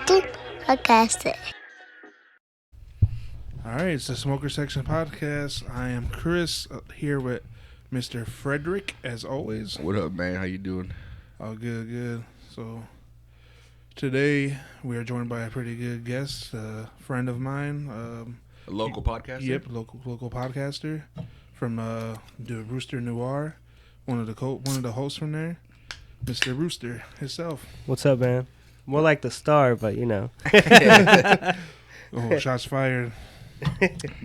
Robusto podcast. All right, it's the Smoker Section Podcast. I am Chris, here with Mr. Frederick, as always. What up, man? How you doing? Oh, good. So, today we are joined by a pretty good guest, a friend of mine. A local podcaster? Yep, local podcaster from the Rooster Noir. One of the hosts from there, Mr. Rooster himself. What's up, man? More like the star, but you know. Oh, shots fired.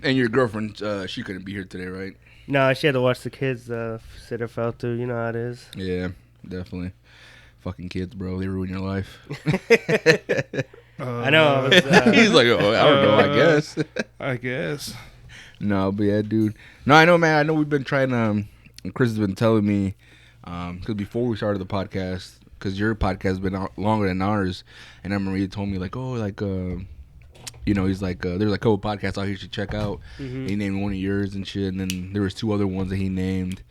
And your girlfriend, she couldn't be here today, right? No, she had to watch the kids sitter fell through. You know how it is. Yeah, definitely. Fucking kids, bro. They ruin your life. I know. He's like, oh, I don't know, I guess. No, but yeah, dude. No, I know, man. I know we've been trying Chris has been telling me, because before we started the podcast, because your podcast has been out longer than ours, and I remember he told me, like, oh, like, you know, he's like, there's a couple podcasts out here you should check out. Mm-hmm. He named one of yours and shit, and then there was two other ones that he named.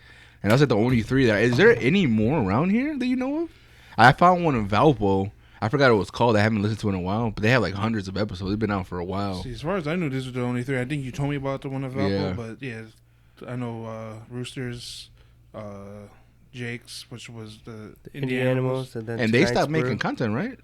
And that's like the only three that... Is there any more around here that you know of? I found one in Valpo. I forgot what it was called. I haven't listened to it in a while, but they have like hundreds of episodes. They've been out for a while. See, as far as I knew, these were the only three. I think you told me about the one in Valpo, but yeah, I know Roosters, Jake's, which was the Indie Animals. And they stopped making content, right?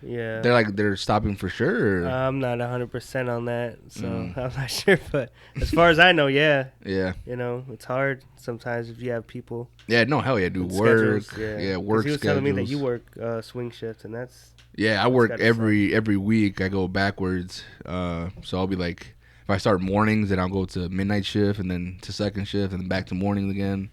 Yeah. They're stopping for sure? Or? I'm not 100% on that, so I'm not sure. But as far as I know, yeah. Yeah. You know, it's hard sometimes if you have people. Yeah, no, hell yeah, dude. Work. Yeah, work schedules. He was telling me that you work swing shifts, and that's... Yeah, I work every week. I go backwards. So I'll be like, if I start mornings, then I'll go to midnight shift, and then to second shift, and then back to mornings again.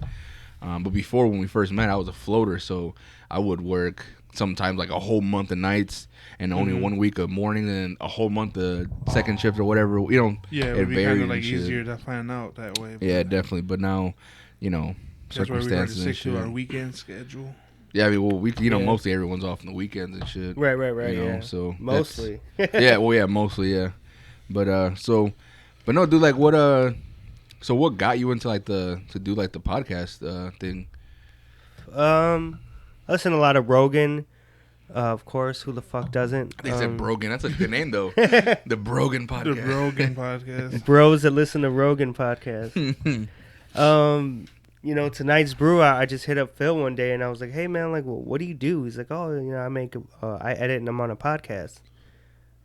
But before, when we first met, I was a floater, so I would work... sometimes like a whole month of nights and only 1 week of morning and a whole month of second shift or whatever, you know. Yeah, it would be kind of like easier to plan out that way. Yeah, definitely. But now, you know, that's circumstances why we and shit. to our weekend schedule. Yeah, I mean, well, mostly everyone's off on the weekends and shit. Right, you know, yeah. So mostly. Mostly, yeah. But but no, dude, like what so what got you into like to do like the podcast thing? I listen to a lot of Rogan, of course. Who the fuck doesn't? They said Brogan. That's a good name, though. The Brogan podcast. The Brogan podcast. Bros that listen to Rogan podcast. You know, tonight's brew, I just hit up Phil one day, and I was like, hey, man, like, well, what do you do? He's like, oh, you know, I edit, and I'm on a podcast.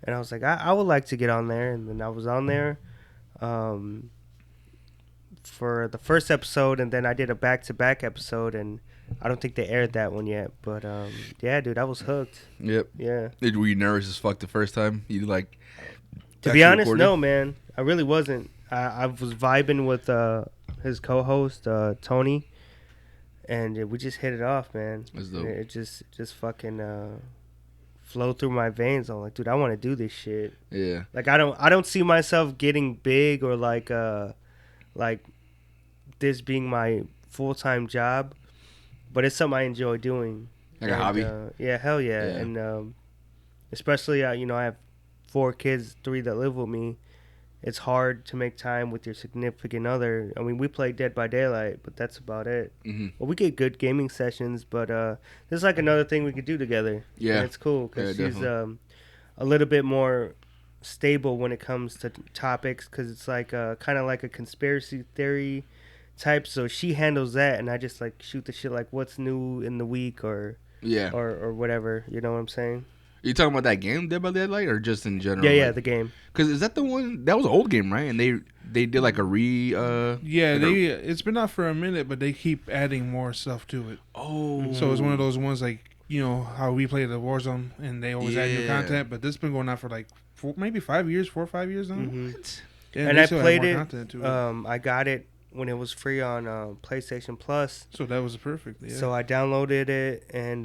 And I was like, I would like to get on there. And then I was on there for the first episode, and then I did a back-to-back episode, and I don't think they aired that one yet, but yeah, dude, I was hooked. Yep. Yeah. Were you nervous as fuck the first time? You like? To be honest, no, man. I really wasn't. I was vibing with his co-host Tony, and we just hit it off, man. It just fucking flowed through my veins. I'm like, dude, I want to do this shit. Yeah. Like I don't see myself getting big or like this being my full-time job. But it's something I enjoy doing. Like a hobby? Yeah, hell yeah. And especially, you know, I have 4 kids, 3 that live with me. It's hard to make time with your significant other. I mean, we play Dead by Daylight, but that's about it. Mm-hmm. Well, we get good gaming sessions, but this is like another thing we could do together. Yeah. And it's cool because she's a little bit more stable when it comes to topics because it's like kind of like a conspiracy theory type, so she handles that, and I just like shoot the shit like what's new in the week or whatever. You know what I'm saying? You talking about that game, Dead by Daylight, or just in general? Yeah, like, the game. Because is that the one that was an old game, right? And they did like a it's been out for a minute, but they keep adding more stuff to it. Oh, so it's one of those ones like, you know how we play the Warzone, and they always add new content, but this has been going on for like 4 or 5 years now. Mm-hmm. Yeah, and I played it. I got it when it was free on PlayStation Plus. So that was perfect. Yeah. So I downloaded it, and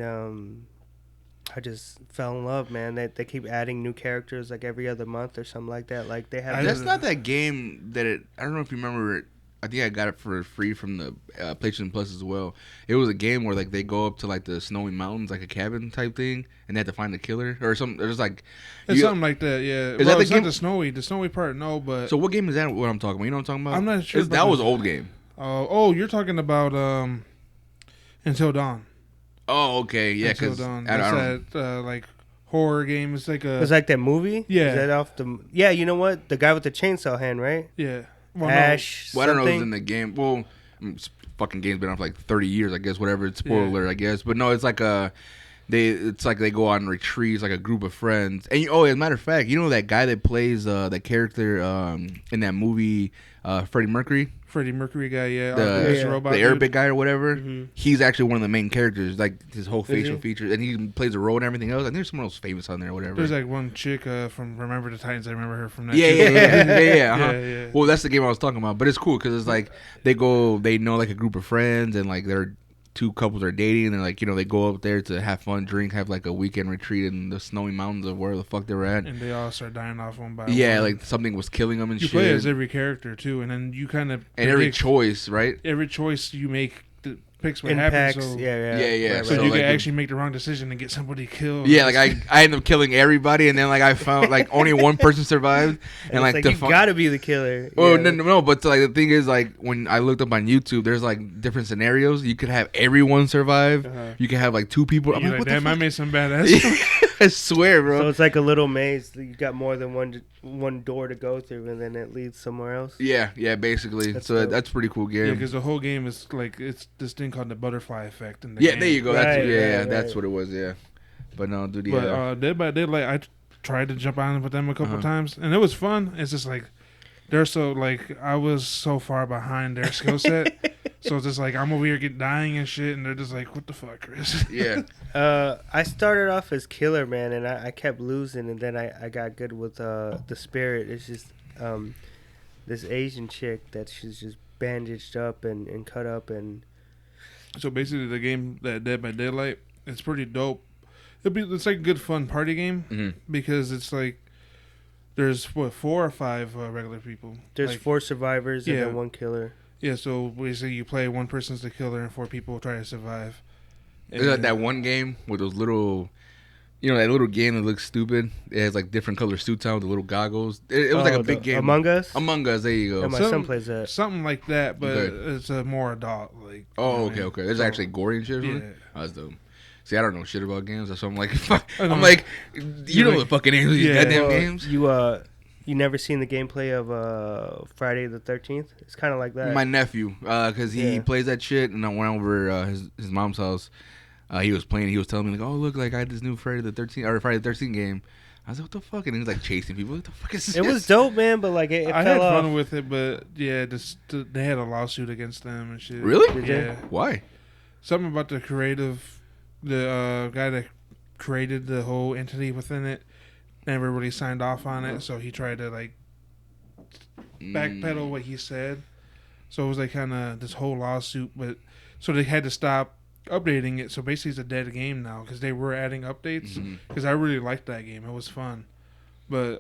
I just fell in love, man. They keep adding new characters like every other month or something like that. Like they have. That's not that game that I don't know if you remember it. I think I got it for free from the PlayStation Plus as well. It was a game where like they go up to like the snowy mountains, like a cabin type thing, and they have to find a killer or something. There's like it's something like that, yeah. Is that the game? Not the snowy part, no. But so what game is that? What I'm talking about? You know what I'm talking about? I'm not sure. That was an old game. You're talking about Until Dawn. Oh, okay, yeah. Until Dawn. That's that like horror game. It's like It's like that movie. Yeah. Is that off the? Yeah, you know what? The guy with the chainsaw hand, right? yeah. Well, Ash. Well, I don't know if something? it's in the game. Well, fucking game's been on for like 30 years, I guess. Whatever. It's spoiler Yeah. alert, I guess. But no, it's like it's like they go on retreats, like a group of friends. And as a matter of fact, you know that guy that plays that character in that movie, Freddie Mercury, Freddie Mercury guy, yeah. the Robot the dude. Arabic guy or whatever. Mhm. He's actually one of the main characters, like his whole facial he? features, and he plays a role and everything else. I think there's someone else famous on there or whatever. There's like one chick from Remember the Titans. I remember her from that. Yeah, too. yeah. Yeah. Well, that's the game I was talking about. But it's cool because it's like they know like a group of friends, and like they're two couples are dating, and like they go up there to have fun, drink, have like a weekend retreat in the snowy mountains of where the fuck they were at. And they all start dying off one by Yeah, one. like something was killing them and you shit. play as every character too, and then you kind of and every choice, right? every choice you make picks what Impacts. happens. So, Yeah. so So, you like, can actually make the wrong decision and get somebody killed. Yeah, like I ended up killing everybody, and then like I found like only one person survived, and like you gotta be the killer. Oh Yeah. no! But like the thing is, like when I looked up on YouTube, there's like different scenarios. You could have everyone survive. You can have like two people. I'm You're like, like, what the damn, I fuck? made some badass. I swear, bro. So it's like a little maze. You got more than one door to go through, and then it leads somewhere else. Yeah, basically. That's So dope. that's pretty cool Yeah, game. because the whole game is like it's this thing called the butterfly effect. In the Yeah, game. there you go. Right, That's right. that's what it was. Yeah, but no, dude. But Yeah, Dead by Daylight, I tried to jump on with them a couple Uh-huh. times, and it was fun. It's just like they're so like I was so far behind their skill set, so it's just like I'm over here dying and shit, and they're just like, "What the fuck, Chris?" yeah. I started off as killer, man, and I kept losing, and then I got good with the spirit. It's just this Asian chick that she's just bandaged up and cut up, and So basically, the game that Dead by Daylight, it's pretty dope. It's like a good fun party game Mhm. because it's like there's 4 or 5 regular people. there's Like, 4 survivors and Yeah. then 1 killer. Yeah, so basically you play one person's the killer and 4 people try to survive. There's like that one game with those little, that little game that looks stupid. It has like different color suits on with the little goggles. It was like a big game. Among Us. Among Us. There you go. Yeah, my son plays that. Something like that, but Okay. it's a more adult. Like. Oh, you know, okay. There's so- actually gory and shit. Really? Yeah. Oh, that's dope. See, I don't know shit about games, so I'm like, I know. I'm like, you know like- the fucking names of these Yeah. goddamn Well, games. You never seen the gameplay of Friday the 13th? It's kind of like that. My nephew, because he Yeah. plays that shit, and I went over his mom's house. He was playing. He was telling me like, "Oh, look, like I had this new Friday the 13th game." I was like, "What the fuck?" And he was like chasing people. What the fuck is this? It was dope, man, but like it I fell had off. fun with it, but yeah, they had a lawsuit against them and shit. Really? Did they? Yeah. Why? Something about the guy that created the whole entity within it never really signed off on it, so he tried to like backpedal what he said. So it was like kind of this whole lawsuit, but so they had to stop updating it. So basically, it's a dead game now because they were adding updates. Because I really liked that game; it was fun. But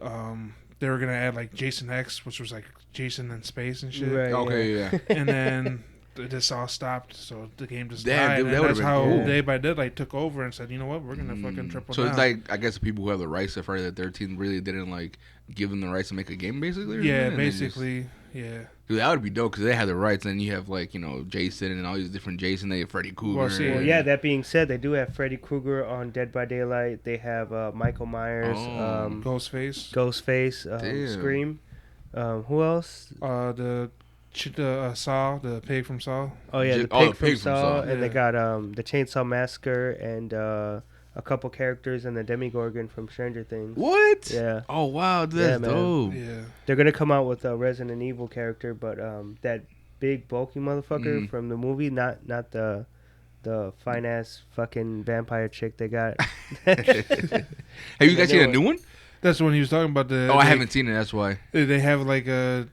they were gonna add like Jason X, which was like Jason in space and shit. Right. Okay, yeah. And then this all stopped, so the game just Damn, died. dude, that And that's would've how been cool. Day by Daylight took over and said, "You know what? We're gonna fucking triple So down." it's like, I guess the people who have the rights to Friday the 13th really didn't like give them the rights to make a game, basically. Or yeah, something? And they just- basically, yeah. Dude, that would be dope because they had the rights, and you have like Jason and all these different Jason. They have Freddy Krueger. Well, see, Well, and- yeah, that being said, they do have Freddy Krueger on Dead by Daylight. They have Michael Myers, Oh. Ghostface, Ghostface, Damn. Scream. Who else? the Saw, the pig from Saw. Oh yeah, the Oh, pig, from Saw, and they Yeah. got the Chainsaw Massacre and a couple characters and the Demogorgon from Stranger Things. What? Yeah, Oh wow, dude, Yeah, that's man. dope. Yeah, they're gonna come out with a Resident Evil character, but that big bulky motherfucker from the movie, not the fine ass fucking vampire chick they got. Have you guys seen a new one? that's when he was talking about the. Oh, I haven't seen it. That's why. They have like I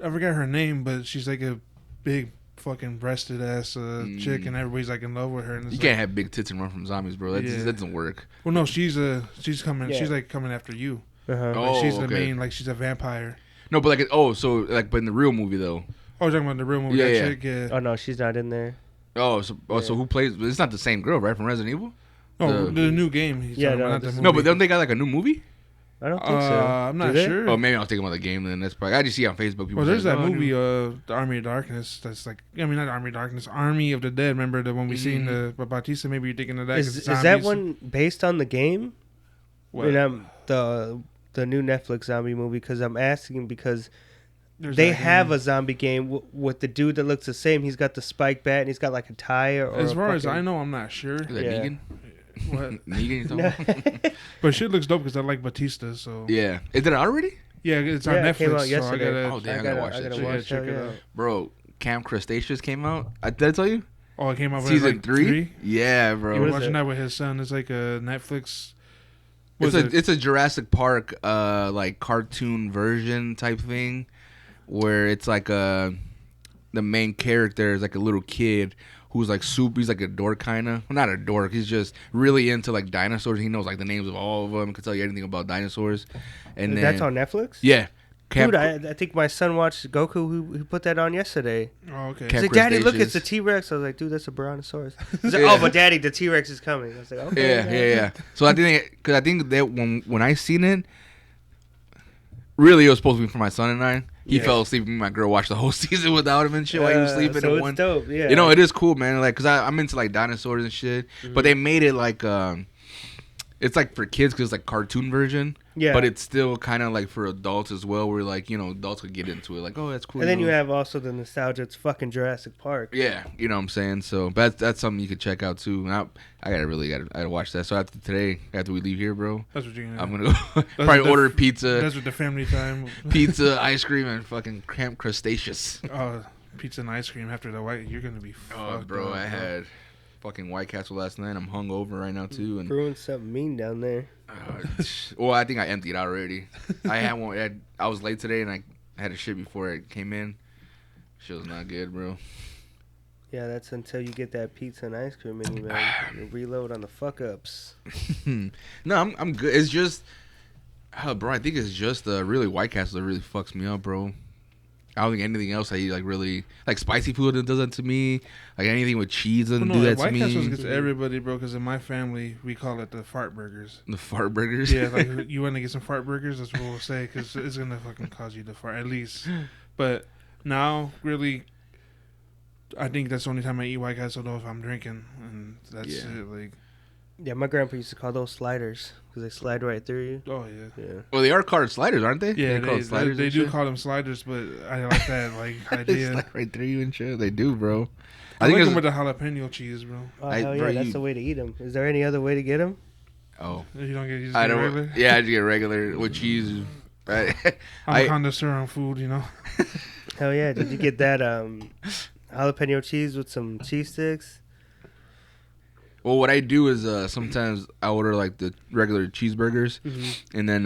forgot her name, but she's like a big fucking breasted ass chick, and everybody's like in love with her. And it's You like, can't have big tits and run from zombies, bro. That, Yeah. that doesn't work. Well, no, she's coming. Yeah. She's like coming after you. Uh-huh. Oh, Like, she's the okay. main. Like she's a vampire. No, but but in the real movie though. Oh, you're talking about the real movie? Yeah, that yeah. chick? Yeah. Oh no, she's not in there. So who plays? It's not the same girl, right? From Resident Evil. No, the- the new game. He's Yeah, talking no, about, not this the is- No, movie. but don't they got like a new movie? I don't think so. I'm Do not they? sure. Oh, maybe I was thinking about the game. Then that's probably I just see on Facebook people. Well, there's saying, that "Oh, movie, new-" The Army of Darkness. That's like, I mean, not Army of Darkness, Army of the Dead. Remember the one we seen the Batista? Maybe you're thinking of that. 'cause Is it's that zombies. one based on the game? What? The new Netflix zombie movie, because I'm asking because they have a zombie game with the dude that looks the same. He's got the spike bat and he's got like a tie or as far as I know, I'm not sure. Is that Negan? What? Negan you talking about? But shit looks dope because I like Batista. So yeah, is it already? Yeah, it's on Netflix. It came out yesterday. I gotta watch that. Check it out, bro. Camp Crustaceous came out. Did I tell you? Oh, it came out season like 3. Yeah, bro. He was watching that with his son. It's like a Netflix. It's a Jurassic Park like cartoon version type thing, where it's like the main character is like a little kid who's like he's like a dork kind of. Well, not a dork. He's just really into like dinosaurs. He knows like the names of all of them. Can tell you anything about dinosaurs. And then, that's on Netflix? Yeah. Dude, I think my son watched Goku who put that on yesterday. Oh, okay. He's like, Daddy, look, it's the T-Rex. I was like, dude, that's a Brontosaurus. He's like, oh, but Daddy, the T-Rex is coming. I was like, okay. Yeah. So I think that when I seen it, really it was supposed to be for my son and I. He fell asleep and my girl watched the whole season without him and shit while he was sleeping. So it's dope, yeah. You know, it is cool, man. Like, cause I'm into like dinosaurs and shit, but they made it like it's like for kids because it's like cartoon version. Yeah. But it's still kind of like for adults as well, where like, you know, adults could get into it. Like, oh, that's cool. And then you have also the nostalgia. It's fucking Jurassic Park. Yeah, you know what I'm saying. So that's something you could check out too. And I gotta watch that. So after we leave here, bro, that's what you're gonna. I'm gonna go probably order pizza. That's with the family time. Pizza, ice cream, and fucking Camp Crustaceous. Pizza and ice cream after the white. You're gonna be. Oh, bro, I had fucking White Castle last night. I'm hungover right now too. And brewing something mean down there. Well, I think I emptied out already. I had one. I was late today, and I had a shit before it came in. Shit was not good, bro. Yeah, that's until you get that pizza and ice cream in you, man. You reload on the fuck ups. No, I'm good. It's just, bro. I think it's just really White Castle that really fucks me up, bro. I don't think anything else I eat like really like spicy food that does that to me. Like anything with cheese doesn't do that to me. White Castles gets everybody, bro. Because in my family we call it the fart burgers. The fart burgers. Yeah, like you want to get some fart burgers. That's what we'll say because it's gonna fucking cause you to fart at least. But now, really, I think that's the only time I eat White Castle though if I'm drinking, and that's it. Like, yeah, my grandpa used to call those sliders because they slide right through you. Oh yeah. Well, they are called sliders, aren't they? Yeah, they do shit? call them sliders, but I like that idea. Slide right through you and shit. They do, bro. I think like them with the jalapeno cheese, bro. Oh hell yeah, that's the way to eat them. Is there any other way to get them? Oh, you don't get. Regular? Yeah, I just get regular with cheese. I'm a connoisseur on food, you know. Hell yeah! Did you get that jalapeno cheese with some cheese sticks? Well, what I do is sometimes I order like the regular cheeseburgers, and then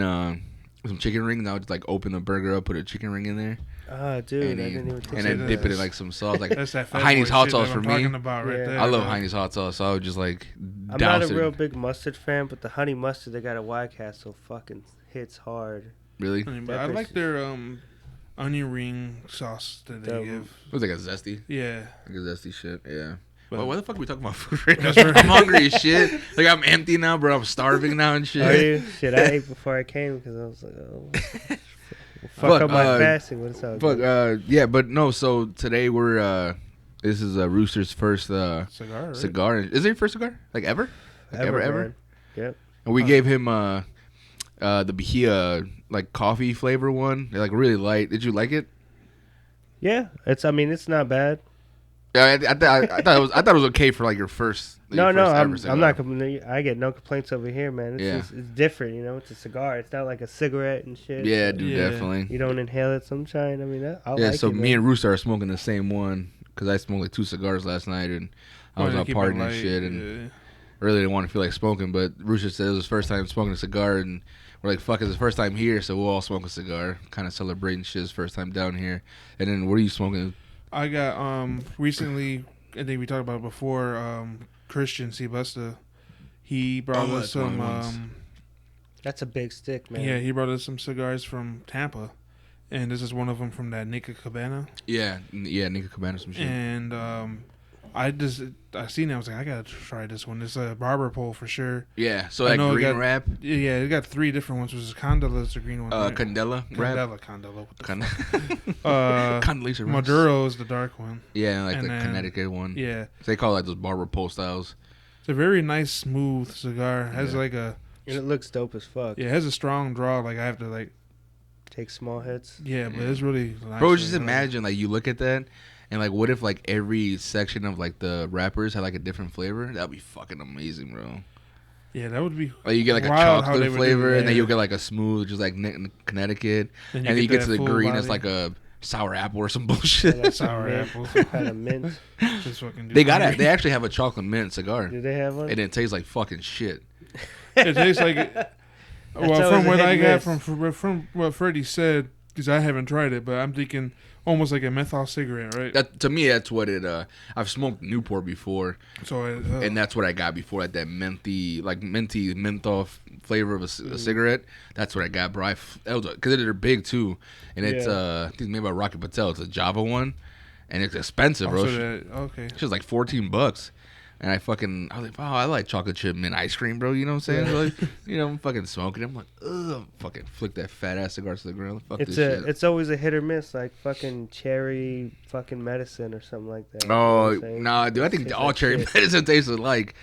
some chicken rings. I would just like open the burger up, put a chicken ring in there. Ah, dude, I didn't even. And then dip it in like some sauce, like that's that Heine's hot sauce for me. About right there, I love Heine's hot sauce, so I would just like. I'm not a real big mustard fan, but the honey mustard they got at White Castle fucking hits hard. Really? But I like their onion ring sauce that they give. It was like a zesty. Yeah. Like a zesty shit. Yeah. But why the fuck are we talking about food right now? I'm hungry as shit. Like, I'm empty now, bro. I'm starving now and shit. Are you? Shit, I ate before I came because I was like, oh. Fuck up my fasting. What's up? Yeah, but no, so today this is Rooster's first cigar. Right? Cigar. Is it your first cigar? Like, ever? Like, ever? Yep. And we gave him the Behia, like, coffee flavor one. They're, like, really light. Did you like it? Yeah. It's not bad. Yeah, I thought it was okay for like your first. No, I'm not. I get no complaints over here, man. It's different, you know. It's a cigar. It's not like a cigarette and shit. Yeah, dude, definitely. You don't inhale it sunshine. I mean, I like it. So me and Rooster are smoking the same one because I smoked like 2 cigars last night and I was out partying and shit and really didn't want to feel like smoking. But Rooster said it was his first time smoking a cigar and we're like, fuck, it's his first time here, so we'll all smoke a cigar, kind of celebrating shit his first time down here. And then what are you smoking? I got recently, I think we talked about it before, Christian Busta. He brought us some that's a big stick, man. Yeah, he brought us some cigars from Tampa. And this is one of them from that Nica Cabana. Yeah, Nica Cabana some shit. And I seen it, I was like, I gotta try this one. It's a barber pole for sure. Yeah, so that green wrap. Yeah, it got 3 different ones, which is candela, it's the green one. Candela wrap. Candela. What the fuck? Condoleezza Maduro is the dark one. Yeah, like the Connecticut one. Yeah. So they call it like those barber pole styles. It's a very nice, smooth cigar. It has like a And it looks dope as fuck. Yeah, it has a strong draw. Like, I have to, like... Take small hits. Yeah, but it's really nice. Bro, just imagine, like, you look at that, and, like, what if, like, every section of, like, the wrappers had, like, a different flavor? That'd be fucking amazing, bro. Yeah, that would be... Like, you get, like, a chocolate flavor, and then you'll get, like, a smooth, just, like, Connecticut. And then you get to the green, it's, like, a sour apple or some bullshit. Like sour apple, some kind of mint. Just fucking They actually have a chocolate mint cigar. Do they have one? And it tastes like fucking shit. It tastes like... Well, from what I got from what Freddie said, because I haven't tried it, but I'm thinking almost like a menthol cigarette, right? That to me, that's what it. I've smoked Newport before, So and that's what I got before, like that minty menthol flavor of a cigarette. That's what I got, bro. Because they're big too, and it's I think it's made by Rocky Patel. It's a Java one, and it's expensive, bro. Okay. It's just like $14. And I was like, wow, I like chocolate chip mint ice cream, bro. You know what I'm saying? Like, I'm fucking smoking. I'm like, ugh, fucking flick that fat ass cigar to the ground. Fuck this shit. It's always a hit or miss, like fucking cherry fucking medicine or something like that. Oh, nah, dude. I think all cherry medicine tastes alike.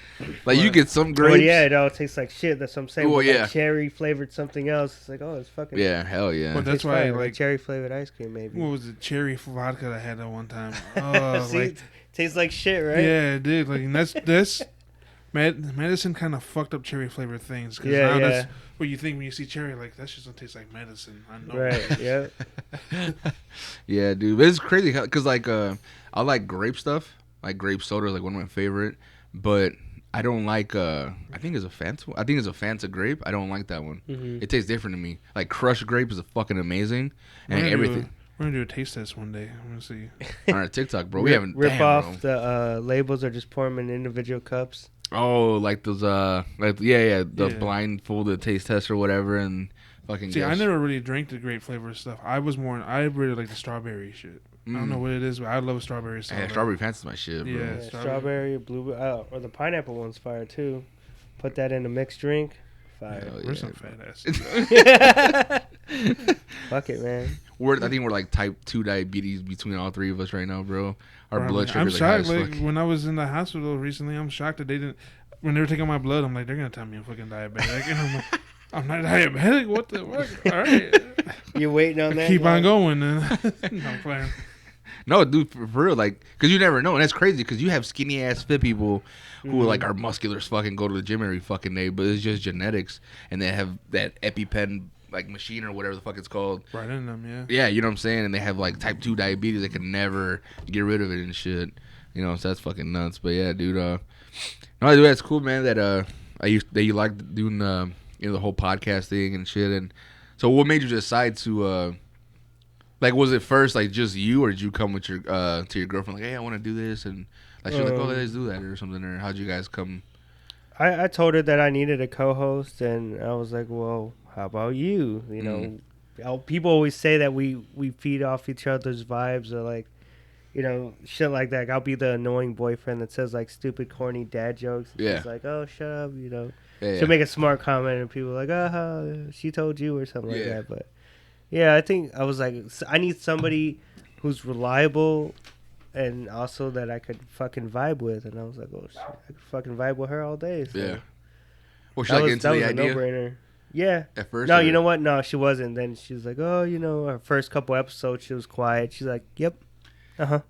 Like, you get some grapes. Well, yeah, it all tastes like shit. That's what I'm saying. Well, yeah. Like cherry flavored something else. It's like, oh, it's fucking. Yeah, hell yeah. Well, that's why, like cherry flavored ice cream, maybe. What was it? Cherry vodka that I had at one time. Oh, See, tastes like shit, right? Yeah, it did. Like, and that's medicine kind of fucked up cherry flavored things. Cause yeah, now that's what you think when you see cherry. Like, that shit don't taste like medicine. I know. Right. Yeah. Yeah, dude. But it's crazy because like I like grape stuff. Like grape soda is like one of my favorite. But I don't like. I think it's a Fanta grape. I don't like that one. Mm-hmm. It tastes different to me. Like crushed grape is fucking amazing, and everything. We're gonna do a taste test one day. I'm gonna see. On our TikTok, bro. We haven't rip off the labels or just pour them in individual cups. Oh, like those those blindfolded taste tests or whatever, and fucking. See, I never really drank the grape flavor stuff. I really like the strawberry shit. I don't know what it is, but I love strawberry stuff. Yeah, strawberry fancy's my shit, bro. Yeah, strawberry, blueberry, or the pineapple one's fire too. Put that in a mixed drink. Fire. We're some fat ass. Fuck it, man. I think we're like type 2 diabetes between all three of us right now, bro. Our blood sugar. I'm shocked. Like when I was in the hospital recently, I'm shocked that they didn't. When they were taking my blood, I'm like, they're gonna tell me I'm fucking diabetic, and I'm like, I'm not diabetic. What the fuck? All right. You're waiting on that. Keep on going, then. No, I'm playing. No, dude, for real, like, because you never know, and that's crazy, because you have skinny ass fit people who like are muscular as fucking, go to the gym every fucking day, but it's just genetics, and they have that EpiPen like machine or whatever the fuck it's called. Right in them, yeah. Yeah, you know what I'm saying, and they have like type 2 diabetes, they can never get rid of it and shit. You know, so that's fucking nuts. But yeah, dude, no, dude, that's cool, man. That you like doing the whole podcast thing and shit. And so, what made you decide to like, was it first like just you, or did you come with your to your girlfriend like, hey, I want to do this, and like she was like, oh, let's do that or something, or how'd you guys come? I told her that I needed a co-host, and I was like, well, how about you? You know, people always say that we feed off each other's vibes, or like, you know, shit like that. I'll be the annoying boyfriend that says like stupid, corny dad jokes. Yeah. She's like, oh, shut up, you know. Yeah, She'll make a smart comment, and people are like, she told you, or something like that. But yeah, I think I was like, I need somebody who's reliable, and also that I could fucking vibe with. And I was like, oh, shit, I could fucking vibe with her all day. So. Yeah. Was she like into the idea? A no-brainer. Yeah. At first? No, you know what? No, she wasn't. Then she was like, oh, you know, our first couple episodes, she was quiet. She's like, yep. Uh-huh.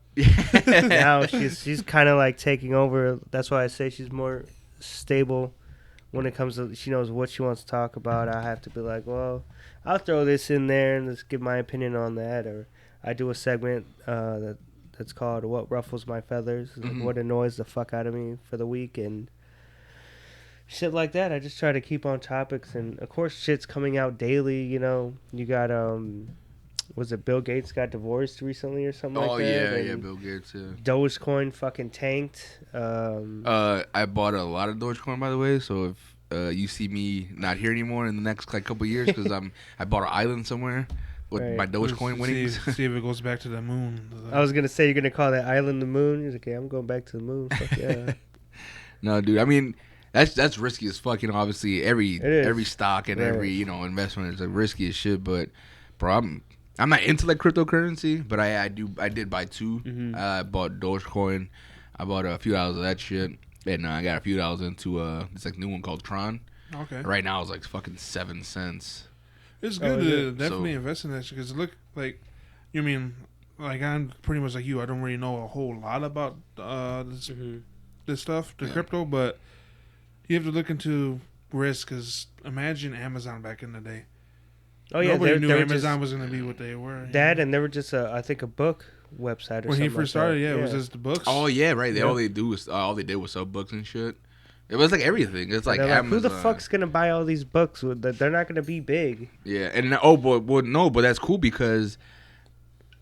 Now she's kind of like taking over. That's why I say she's more stable when it comes to, she knows what she wants to talk about. I have to be like, well, I'll throw this in there and just give my opinion on that. Or I do a segment that's called What Ruffles My Feathers, like what annoys the fuck out of me for the week, and shit like that. I just try to keep on topics, and of course shit's coming out daily. You know, you got was it Bill Gates got divorced recently or something like that? Oh yeah, Bill Gates. Yeah. Dogecoin fucking tanked. I bought a lot of Dogecoin, by the way. So if you see me not here anymore in the next like couple of years, because I bought an island somewhere with my Dogecoin winnings. See if it goes back to the moon. I was gonna say you're gonna call that island the moon. He's like, okay, I'm going back to the moon. Fuck yeah. No, dude. I mean, that's risky as fuck. You know, obviously every stock and every, you know, investment is like risky as shit. But bro, I'm not into like cryptocurrency, but I did buy two. I bought Dogecoin. I bought a few dollars of that shit, and I got a few dollars into this like new one called Tron. Okay. Right now, it's like fucking 7 cents. It's good to definitely invest in that because it look like, you mean, like I'm pretty much like you. I don't really know a whole lot about this stuff, the crypto, but you have to look into risk because imagine Amazon back in the day. Oh yeah, nobody knew Amazon was going to be what they were. That and they were just I think a book website or when something. When he first started, it was just the books. Oh yeah, right. All they did was sell books and shit. It was like everything. It's like Amazon. Who the fuck's gonna buy all these books? They're not gonna be big. Yeah, and but that's cool because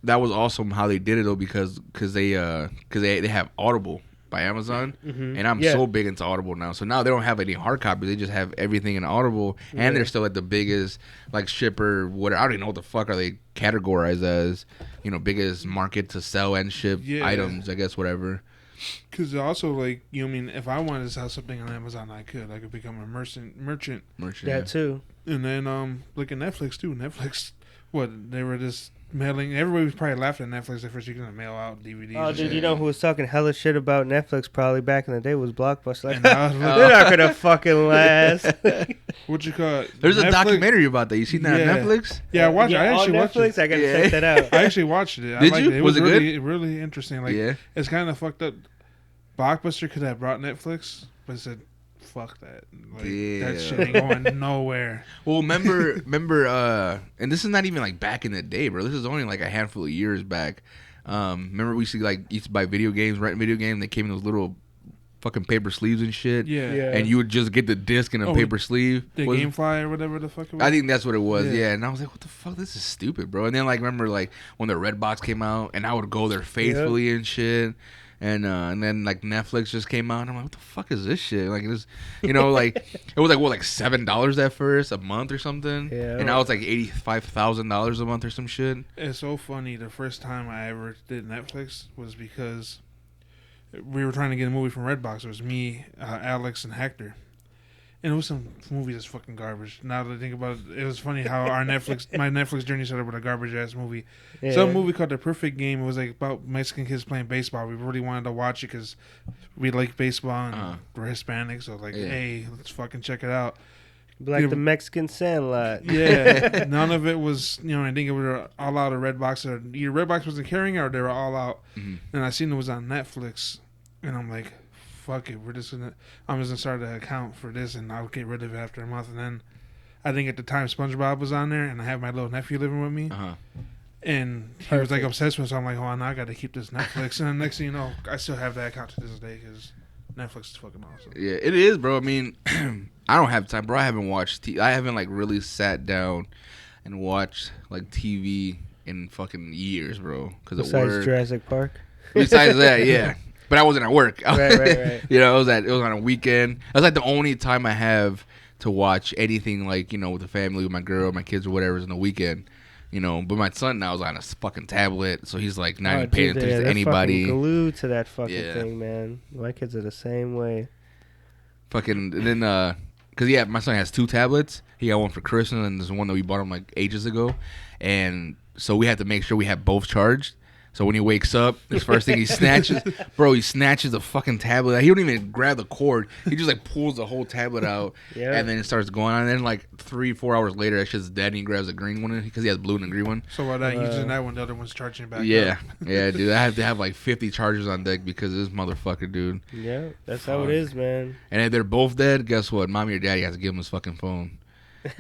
that was awesome how they did it though because they have Audible by Amazon, and I'm so big into Audible now. So now they don't have any hard copies; they just have everything in Audible, and they're still at the biggest like shipper. What I don't even know what the fuck are they categorized as? Biggest market to sell and ship items. I guess whatever. Because also, like, if I wanted to sell something on Amazon, I could become a merchant. That too. And then, look at Netflix, too. Netflix, they were just mailing. Everybody was probably laughing at Netflix at first. You're going to mail out DVDs. Oh, dude, you know who was talking hella shit about Netflix probably back in the day was Blockbuster. Like, they're not going to fucking last. What you call it? There's a documentary about that. You seen that on Netflix? Yeah, I watched it. I actually watched Netflix? I got to check that out. I actually watched it. Did you? It was it really, good? Really interesting. Like, it's kind of fucked up. Blockbuster could have brought Netflix, but said, "Fuck that! Like, that shit ain't going nowhere." Well, remember, and this is not even like back in the day, bro. This is only like a handful of years back. Remember we used to buy video games, rent video games. They came in those little fucking paper sleeves and shit. Yeah. And you would just get the disc in a paper sleeve. The GameFly or whatever the fuck it was. I think that's what it was. Yeah. And I was like, what the fuck? This is stupid, bro. And then remember when the Redbox came out, and I would go there faithfully and shit. And then Netflix just came out, and I'm like, what the fuck is this shit? Like this, it was like $7 at first a month or something. Yeah. And now it's like $85,000 a month or some shit. It's so funny. The first time I ever did Netflix was because we were trying to get a movie from Redbox. It was me, Alex, and Hector. And it was some movie that's fucking garbage. Now that I think about it, it was funny how my Netflix journey started with a garbage ass movie. Yeah. Some movie called The Perfect Game. It was like about Mexican kids playing baseball. We really wanted to watch it because we like baseball and we're Hispanic. So hey, let's fucking check it out. Like the Mexican Sandlot. Yeah, none of it was. I think it was all out of Redbox. Either Redbox wasn't carrying it or they were all out. Mm-hmm. And I seen it was on Netflix, and I'm like, fuck it, I'm just gonna start an account for this, and I'll get rid of it after a month. And then I think at the time SpongeBob was on there, and I have my little nephew living with me, and he was like obsessed with it. So I'm like, oh, now I got to keep this Netflix. And then next thing you know, I still have that account to this day because Netflix is fucking awesome. Yeah, it is, bro. I mean, I don't have time, bro. I haven't watched I haven't really sat down and watched TV in fucking years, bro. Besides Jurassic Park. Besides that, yeah. But I wasn't at work. Right. It was on a weekend. That's like the only time I have to watch anything with the family, with my girl, my kids, or whatever is on the weekend. But my son now is on a fucking tablet, so he's not even paying attention to anybody. Fucking glued to that fucking thing, man. My kids are the same way. Fucking and then because my son has 2 tablets. He got one for Christmas, and there's one that we bought him ages ago, and so we had to make sure we have both charged. So when he wakes up, his first thing he snatches the fucking tablet. He don't even grab the cord. He just pulls the whole tablet out, and then it starts going on. And then 3-4 hours later, that shit's dead. And he grabs the green one because he has blue and a green one. So while using that one, the other one's charging back. Yeah, dude. I have to have 50 chargers on deck because of this motherfucker, dude. Yeah, that's how it is, man. And if they're both dead, guess what? Mommy or daddy has to give him his fucking phone.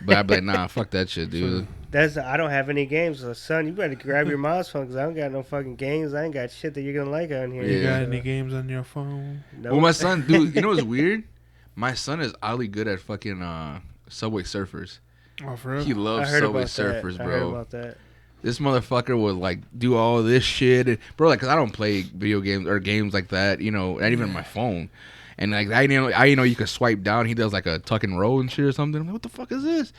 But I'd be like, nah, fuck that shit, dude. I don't have any games. So, son, you better grab your mom's phone because I don't got no fucking games. I ain't got shit that you're going to like on here. You got any games on your phone? Nope. Well, my son, dude, you know what's weird? My son is oddly good at fucking Subway Surfers. Oh, for real? He loves Subway Surfers, bro. I heard about that. This motherfucker would do all this shit. And, bro, because I don't play video games or games like that, not even on my phone. And I know you can swipe down. He does a tuck and roll and shit or something. I'm like, what the fuck is this?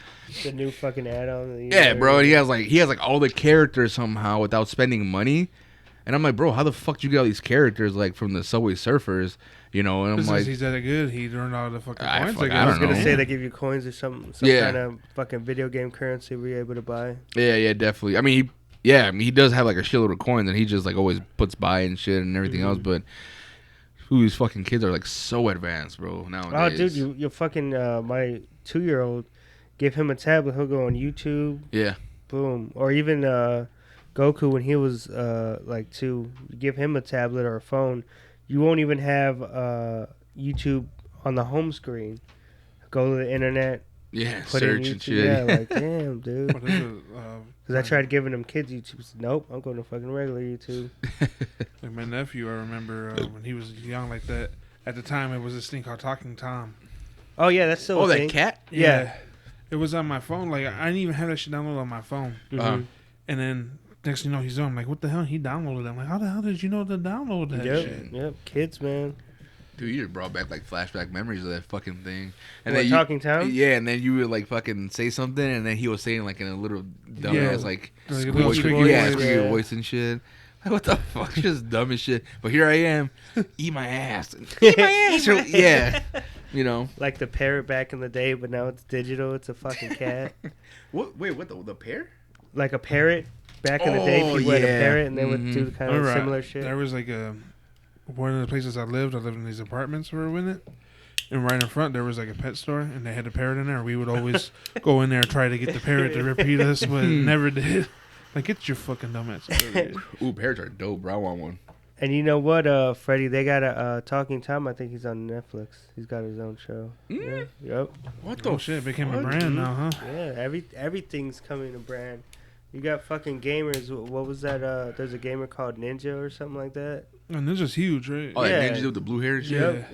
The new fucking add-on. Yeah, bro. And he has all the characters somehow without spending money. And I'm like, bro, how the fuck did you get all these characters from the Subway Surfers? And I'm like, he's that good. He earned all the fucking coins. I was gonna say they give you coins or some kind of fucking video game currency we're able to buy. Yeah, definitely. I mean, he does have a shitload of coins, and he just always puts by and shit and everything else, but. These fucking kids are so advanced, bro, nowadays. Oh, dude, you fucking my 2-year-old, give him a tablet, he'll go on YouTube. Yeah. Boom. Or even Goku when he was like 2, give him a tablet or a phone, you won't even have YouTube on the home screen. Go to the internet. Yeah, put search in and shit. Yeah, like, damn, dude. Because I Like tried giving him kids YouTube. He said, nope, I'm going to fucking regular YouTube. my nephew, I remember when he was young like that. At the time, it was this thing called Talking Tom. Oh, yeah, that's still Oh, a that thing. cat? Yeah. It was on my phone. Like, I didn't even have that shit downloaded on my phone. Mhm. And then next thing you know, he's on. I'm like, what the hell? He downloaded it. I'm like, how the hell did you know to download that shit? Yep, kids, man. Dude, you just brought back like flashback memories of that fucking thing. And What, then Talking Tom? Yeah, and then you would like fucking say something, and then he was saying like in a little dumbass like Like a squeaky little voice, squeaky voice, squeaky yeah. voice and shit. Like, what the fuck? Just dumb as shit. But here I am, eat my ass, eat my ass. Yeah, you know. Like the parrot back in the day, but now it's digital. It's a fucking cat. What? Wait, what? The pear? Like a parrot back in the day, Oh, people had a yeah. parrot and they would do Mhm. kind of Remember, similar shit. There was like one of the places I lived in these apartments for a minute. And right in front, there was like a pet store, and they had a parrot in there. We would always go in there and try to get the parrot to repeat us, but it never did. Like, get your fucking dumb ass out of here. Ooh, parrots are dope, bro. I want one. And you know what, Freddie? They got a Talking Tom. I think he's on Netflix. He's got his own show. Mm. Yeah. Yep. What the Oh shit, it became a fuck, brand dude? now, huh? Yeah. Everything's coming to brand. You got fucking gamers. What was that? There's a gamer called Ninja or something like that. And this is huge, right? Oh, Yeah. that ninja with the blue hair and shit?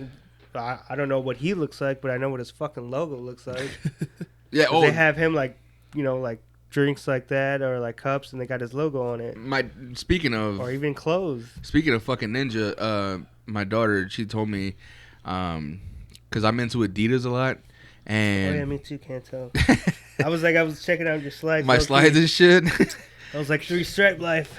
Yeah. I don't know what he looks like, but I know what his fucking logo looks like. Yeah, 'Cause they have him like, like drinks like that or like cups, and they got his logo on it. Speaking of Or even clothes. Speaking of fucking ninja, my daughter, she told me, because I'm into Adidas a lot, Oh yeah, and me too. Can't tell. I was checking out your slides. my low-key. slides and shit. I was like 3 Stripe Life.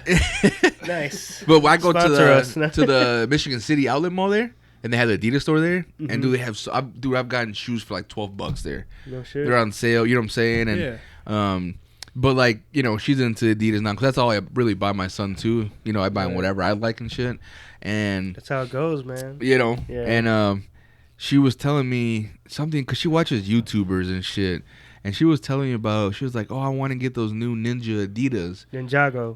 Nice. But when I go Sponsor us. to the Michigan City outlet mall there, and they have the Adidas store there, Mhm. and do they have? I've gotten shoes for like $12 there. No shit. They're on sale. You know what I'm saying? And Yeah. but like she's into Adidas now because that's all I really buy my son too. I buy him Right. whatever I like and shit. And That's how it goes, man. Yeah. Yeah. She was telling me something because she watches YouTubers and shit, and she was telling me about. She was like, "Oh, I want to get those new Ninja Adidas." Ninjago.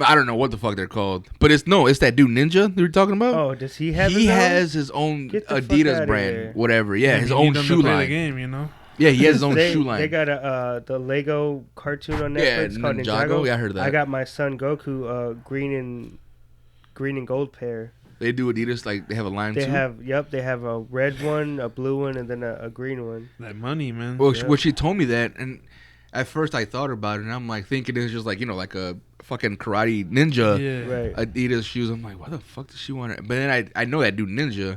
I don't know what the fuck they're called, but it's that dude Ninja you were talking about. Oh, does he have? He his own? has his own Get the fuck Adidas outta brand, here. whatever. Yeah, his You own need them to shoe play line. the game, Yeah, he has his own they, shoe line. They got the Lego cartoon on Yeah, Netflix called Ninjago. Ninjago. Yeah, I heard that. I got my son Goku green and gold pair. They do Adidas like they have a line They too. they have a red one, a blue one, and then a green one. That money, man. Well, Yeah. well, she told me that, and at first I thought about it, and I'm like thinking it's just like like a fucking karate ninja yeah. Right. Adidas shoes. I'm like, why the fuck does she want it? But then I know that dude Ninja,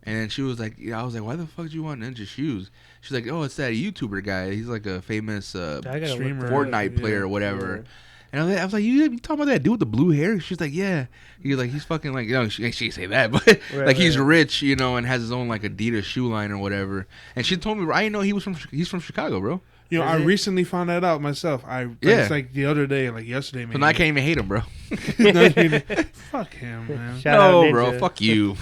and then she was like, I was like, why the fuck do you want Ninja shoes? She's like, oh, it's that YouTuber guy. He's like a famous I gotta look streamer. that up. Fortnite player or whatever. Yeah. And I was like, you talking about that dude with the blue hair? She's like, yeah. He's like, he's fucking like, she didn't say that, but like he's right. rich, and has his own like Adidas shoe line or whatever. And she told me, I didn't know he's from Chicago, bro. You know, Is I it? recently found that out myself. Yeah. It's like the other day, like yesterday, maybe. So now I can't even hate him, bro. Fuck him, man. Shout out No, bro, Ninja. fuck you.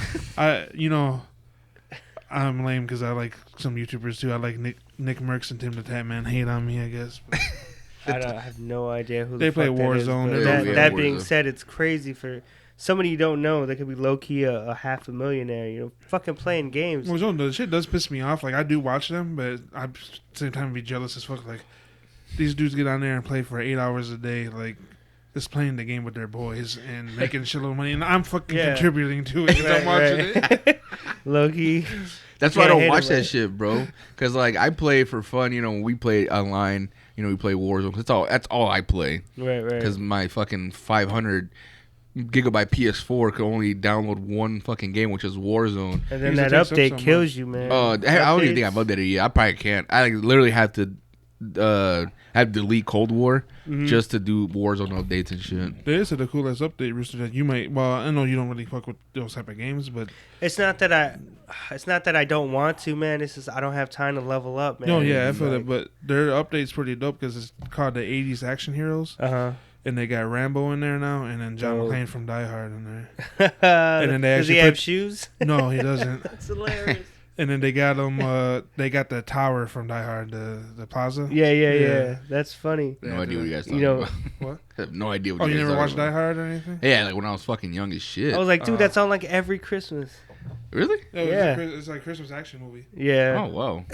I'm lame because I like some YouTubers too. I like Nick Merckx and Tim the Tap Man. Hate on me, I guess. But I have no idea who They the play fuck that is, Warzone. but They're both- that yeah, being Warzone. said, it's crazy for somebody you don't know. They could be low key a half a millionaire. Fucking playing games. Warzone, the shit does piss me off. Like, I do watch them, but I at the same time be jealous as fuck. Like, these dudes get on there and play for 8 hours a day, like, just playing the game with their boys and making a shitload of money. And I'm fucking Yeah. contributing to it because I'm watching it. Low key. That's why I Can't don't hate watch him, that right? shit, bro. Because like I play for fun. When we play online, we play Warzone. That's all I play. Right. Because my fucking 500 gigabyte PS4 could only download one fucking game, which is Warzone. And then Usually that takes up update so kills you, man. I don't even think Updates. I've updated it yet. I probably can't. I literally have to have to delete Cold War Mhm. just to do Warzone updates and shit. There is the coolest update, Rooster, that you might. Well, I know you don't really fuck with those type of games, but It's not that I don't want to, man. It's just I don't have time to level up, man. no, yeah, I feel like, it. But their update's pretty dope because it's called the '80s Action Heroes, Uh and they got Rambo in there now, and then John Dope. McClane from Die Hard in there. huh. And then they Does he actually have put- shoes? No, he doesn't. That's hilarious. And then they got they got the tower from Die Hard, the plaza. Yeah. That's funny. No idea what you guys talking about. What? I have no idea what Oh, you you guys never watched about. Die Hard or anything? Yeah, like when I was fucking young as shit. I was like, dude, that's on like every Christmas. Really? Yeah. It's like a Christmas action movie. Yeah. Oh, wow.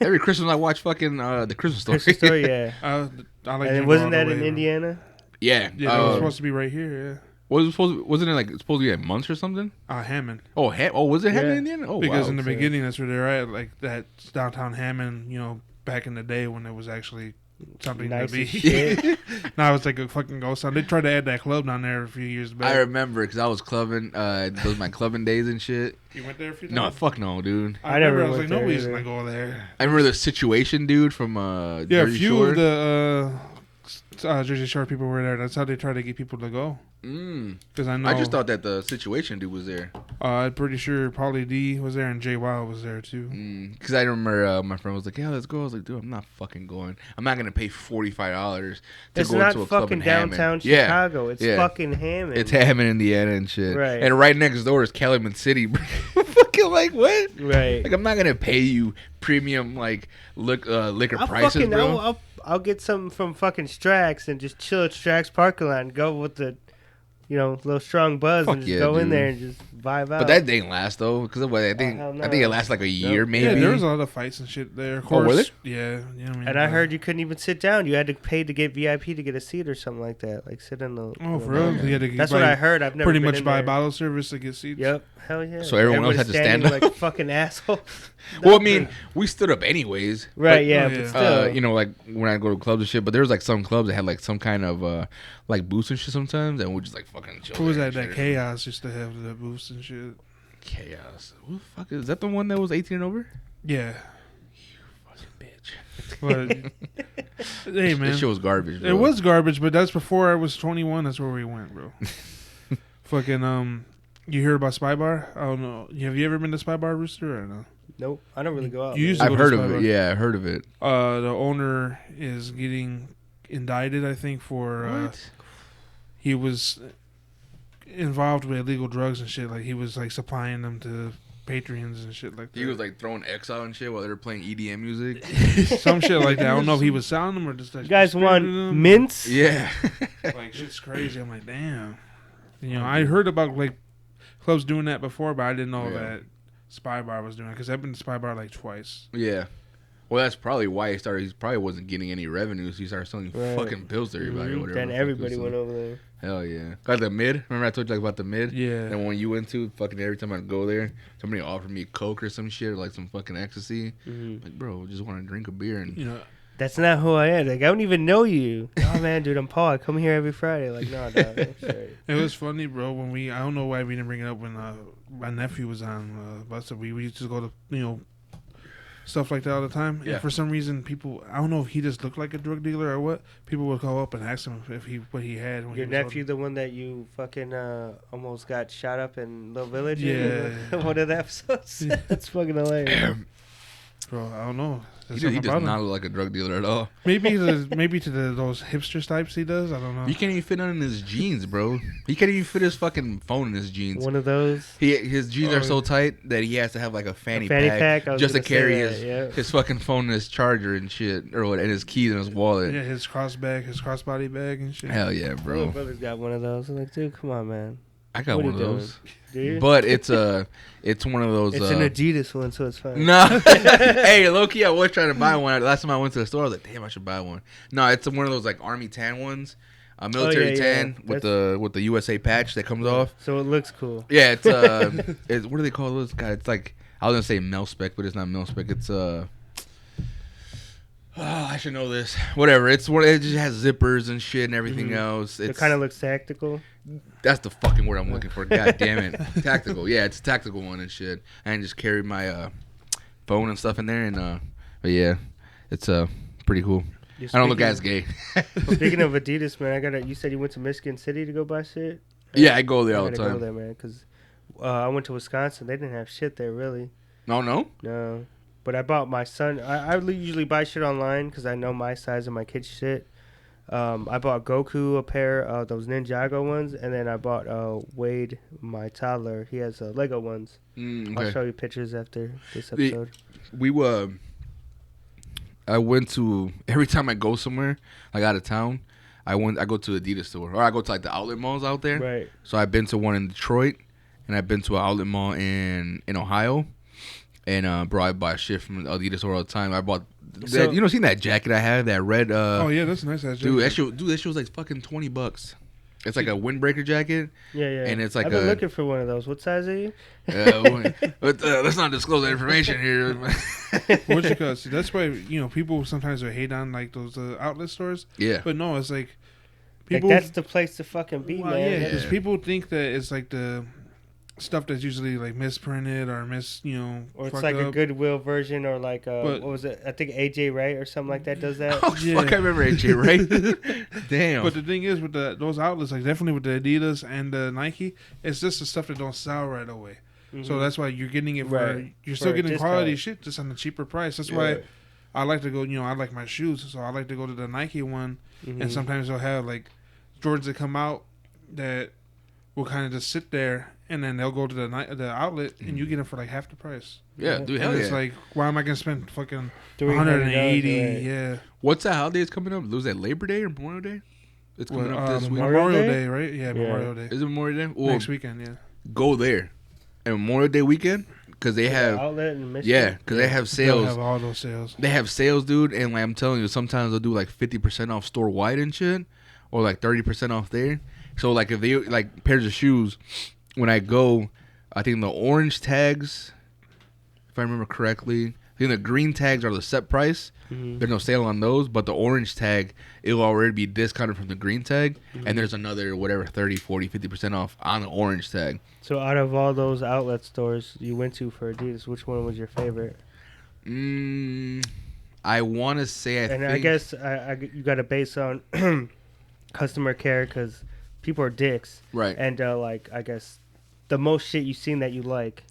Every Christmas I watch fucking the Christmas Story. Christmas Story, yeah. I like And wasn't that in Indiana? Yeah. Yeah, it was supposed to be right here, yeah. Wasn't it like it's supposed to be at Months or something? Hammond. Oh, was it Hammond, Indiana? Oh, because wow. in the beginning, that's where they're at, like that downtown Hammond. You know, back in the day when it was actually something nice to be. Shit. Now it's like a fucking ghost town. They tried to add that club down there a few years back. I remember because I was clubbing. Those my clubbing days and shit. You went there a few times? No, fuck no, dude. I never I was went like, no there reason either. to go there. I remember the Situation dude from Yeah, a Jersey few Shore. of the Jersey Shore people were there. That's how they try to get people to go. Because I know. I just thought that the Situation dude was there. I'm pretty sure Pauly D was there and Jay Wild was there too. Because I remember my friend was like, "Yeah, let's go." I was like, "Dude, I'm not fucking going. I'm not gonna pay $45 to It's go not into a club fucking in downtown Hammond." Chicago. It's yeah. fucking Hammond. It's Hammond, Indiana, and shit. Right. And right next door is Calumet City. Fucking like what? Right. Like I'm not gonna pay you premium like liquor I'll prices, bro. I'll get something from fucking Strax and just chill at Strax parking lot and go with the, little strong buzz Fuck and just yeah, go in dude. there and just vibe out. But that didn't last though, because I think hell no. it lasts like a year, Nope. maybe. Yeah, there was a lot of fights and shit there. Of course. were there? Yeah. I mean, And I heard you couldn't even sit down. You had to pay to get VIP to get a seat or something like that. Like sit in the. Oh, for real? You had to That's what I heard. I've never pretty been much in buy there. bottle service to get seats. Yep. Hell yeah. So everyone else had to stand standing up? like fucking assholes. Well, I mean, we stood up anyways. Right. But, Yeah. oh, But yeah. still. like when I go to clubs and shit, but there was like some clubs that had like some kind of like booths and shit sometimes, and we just like fucking chill. Who was there that? and That shit. Chaos used to have the booths and shit. Chaos. Who the fuck is that? The one that was 18 and over? Yeah. Bitch. But hey, man, This shit was garbage. Bro. it was garbage. But that's before I was 21. That's where we went, bro. Fucking you heard about Spy Bar? I don't know. Have you ever been to Spy Bar, Rooster, or no? Nope. I don't really go out. You used man. to I've go to heard Spy of Bar. it. Yeah, I heard of it. The owner is getting indicted, I think, for What? he was involved with illegal drugs and shit. Like he was like supplying them to patrons and shit like that. He was like throwing X out and shit while they were playing EDM music. some shit like that. I don't know if he was selling them or just like You guys want distributing them. mints? Yeah. Like shit's crazy. I'm like, damn. I heard about like clubs doing that before, but I didn't know Yeah. that Spy Bar was doing it because I've been to Spy Bar like twice. Yeah. Well, that's probably why he started. He probably wasn't getting any revenue, so he started selling Right. fucking pills to everybody or whatever. Then the fuck everybody it was. went over there. Hell yeah. Got the mid. Remember I told you like about the mid? Yeah. And when you went to, fucking every time I'd go there, somebody offered me Coke or some shit, or like some fucking ecstasy. Like, bro, just want to drink a beer. And That's not who I am. Like, I don't even know you. Oh, man, dude, I'm Paul. I come here every Friday. Like, no, dog. I'm sorry. It was funny, bro. When I don't know why we didn't bring it up when my nephew was on bus. We used to go to stuff like that all the time. Yeah. And for some reason, people, I don't know if he just looked like a drug dealer or what. People would call up and ask him if what he had. When Your he was nephew, the one that you fucking almost got shot up in Little Village? Yeah. One of the episodes? Yeah. That's fucking hilarious. Bro, I don't know. he There's does something about not him. look like a drug dealer at all. Maybe to those hipster types he does. I don't know. You can't even fit on in his jeans, bro. He can't even fit his fucking phone in his jeans. One of those. His jeans are so tight that he has to have like a fanny pack, I was just to gonna say carry that, yeah. his fucking phone and his charger and shit, or what, and his keys and his wallet. Yeah, his crossbody bag and shit. Hell yeah, My little bro. brother's got one of those. I'm like, dude, come on, man. I got What one are of you those, Do you? but it's one of those. It's an Adidas one, so it's fine. No, hey, low key, I was trying to buy one. Last time I went to the store, I was like, damn, I should buy one. No, it's one of those like army tan ones, military yeah, tan with the USA patch that comes off. So it looks cool. Yeah, it's it's what do they call those? God, it's like I was gonna say mil spec, but it's not mil spec. It's I should know this. Whatever. It just has zippers and shit and everything else. It kind of looks tactical. That's the fucking word I'm looking for. God damn it. Tactical. Yeah, it's a tactical one and shit. I can just carry my phone and stuff in there, and but yeah, it's pretty cool. I don't look as gay. Speaking of Adidas, man, you said you went to Michigan City to go buy shit. Yeah, I go there all the Go time. there, man, because I went to Wisconsin. They didn't have shit there, really. No. No, but I bought my son. I usually buy shit online because I know my size and my kid's shit. I bought Goku a pair of those Ninjago ones, and then I bought Wade, my toddler. He has Lego ones. Okay. I'll show you pictures after this episode. I went to, every time I go somewhere, like out of town, I go to Adidas store, or I go to like the outlet malls out there. Right. So I've been to one in Detroit, and I've been to an outlet mall in Ohio, and bro, I buy shit from Adidas store all the time. I bought that, seen that jacket I had, that red. Oh yeah, that's nice. That dude, that shit was like fucking $20. It's like a windbreaker jacket. Yeah, yeah. And it's like I've been looking for one of those. What size are you? But let's not disclose that information here. What you call? That's why people sometimes will hate on like those outlet stores. Yeah. But no, it's like people. Like, that's the place to fucking be, man. Yeah, because people think that it's like the stuff that's usually like misprinted or or it's like a Goodwill version, or like what was it? I think AJ Wright or something like that does that. Oh yeah. Fuck, I remember AJ Wright. Damn. But the thing is, with those outlets, like definitely with the Adidas and the Nike, it's just the stuff that don't sell right away. Mm-hmm. So that's why you're getting it you're still getting quality shit just on a cheaper price. That's why I like to go. I like my shoes, so I like to go to the Nike one, and sometimes they'll have like Jordans that come out that will kind of just sit there. And then they'll go to the outlet, and you get them for like half the price. Yeah, dude, hell and yeah. It's like, why am I gonna spend fucking $180? Right. Yeah. What's that holiday is coming up? Was that Labor Day or Memorial Day? It's coming up this week. Memorial Day, right? Yeah, Memorial Day. Is it Memorial Day? Next weekend, yeah. Go there, and Memorial Day weekend, because they have outlet in Michigan. Yeah, because they have sales. They have all those sales. They have sales, dude, and like I'm telling you, sometimes they'll do like 50% off store wide and shit, or like 30% off there. So like if they like pairs of shoes. When I go, I think the orange tags, if I remember correctly, I think the green tags are the set price. Mm-hmm. There's no sale on those, but the orange tag, it'll already be discounted from the green tag, and there's another, 30, 40, 50% off on the orange tag. So out of all those outlet stores you went to for Adidas, which one was your favorite? I want to say I guess you got to base on customer care, because people are dicks. Right. And I guess the most shit you've seen that you like.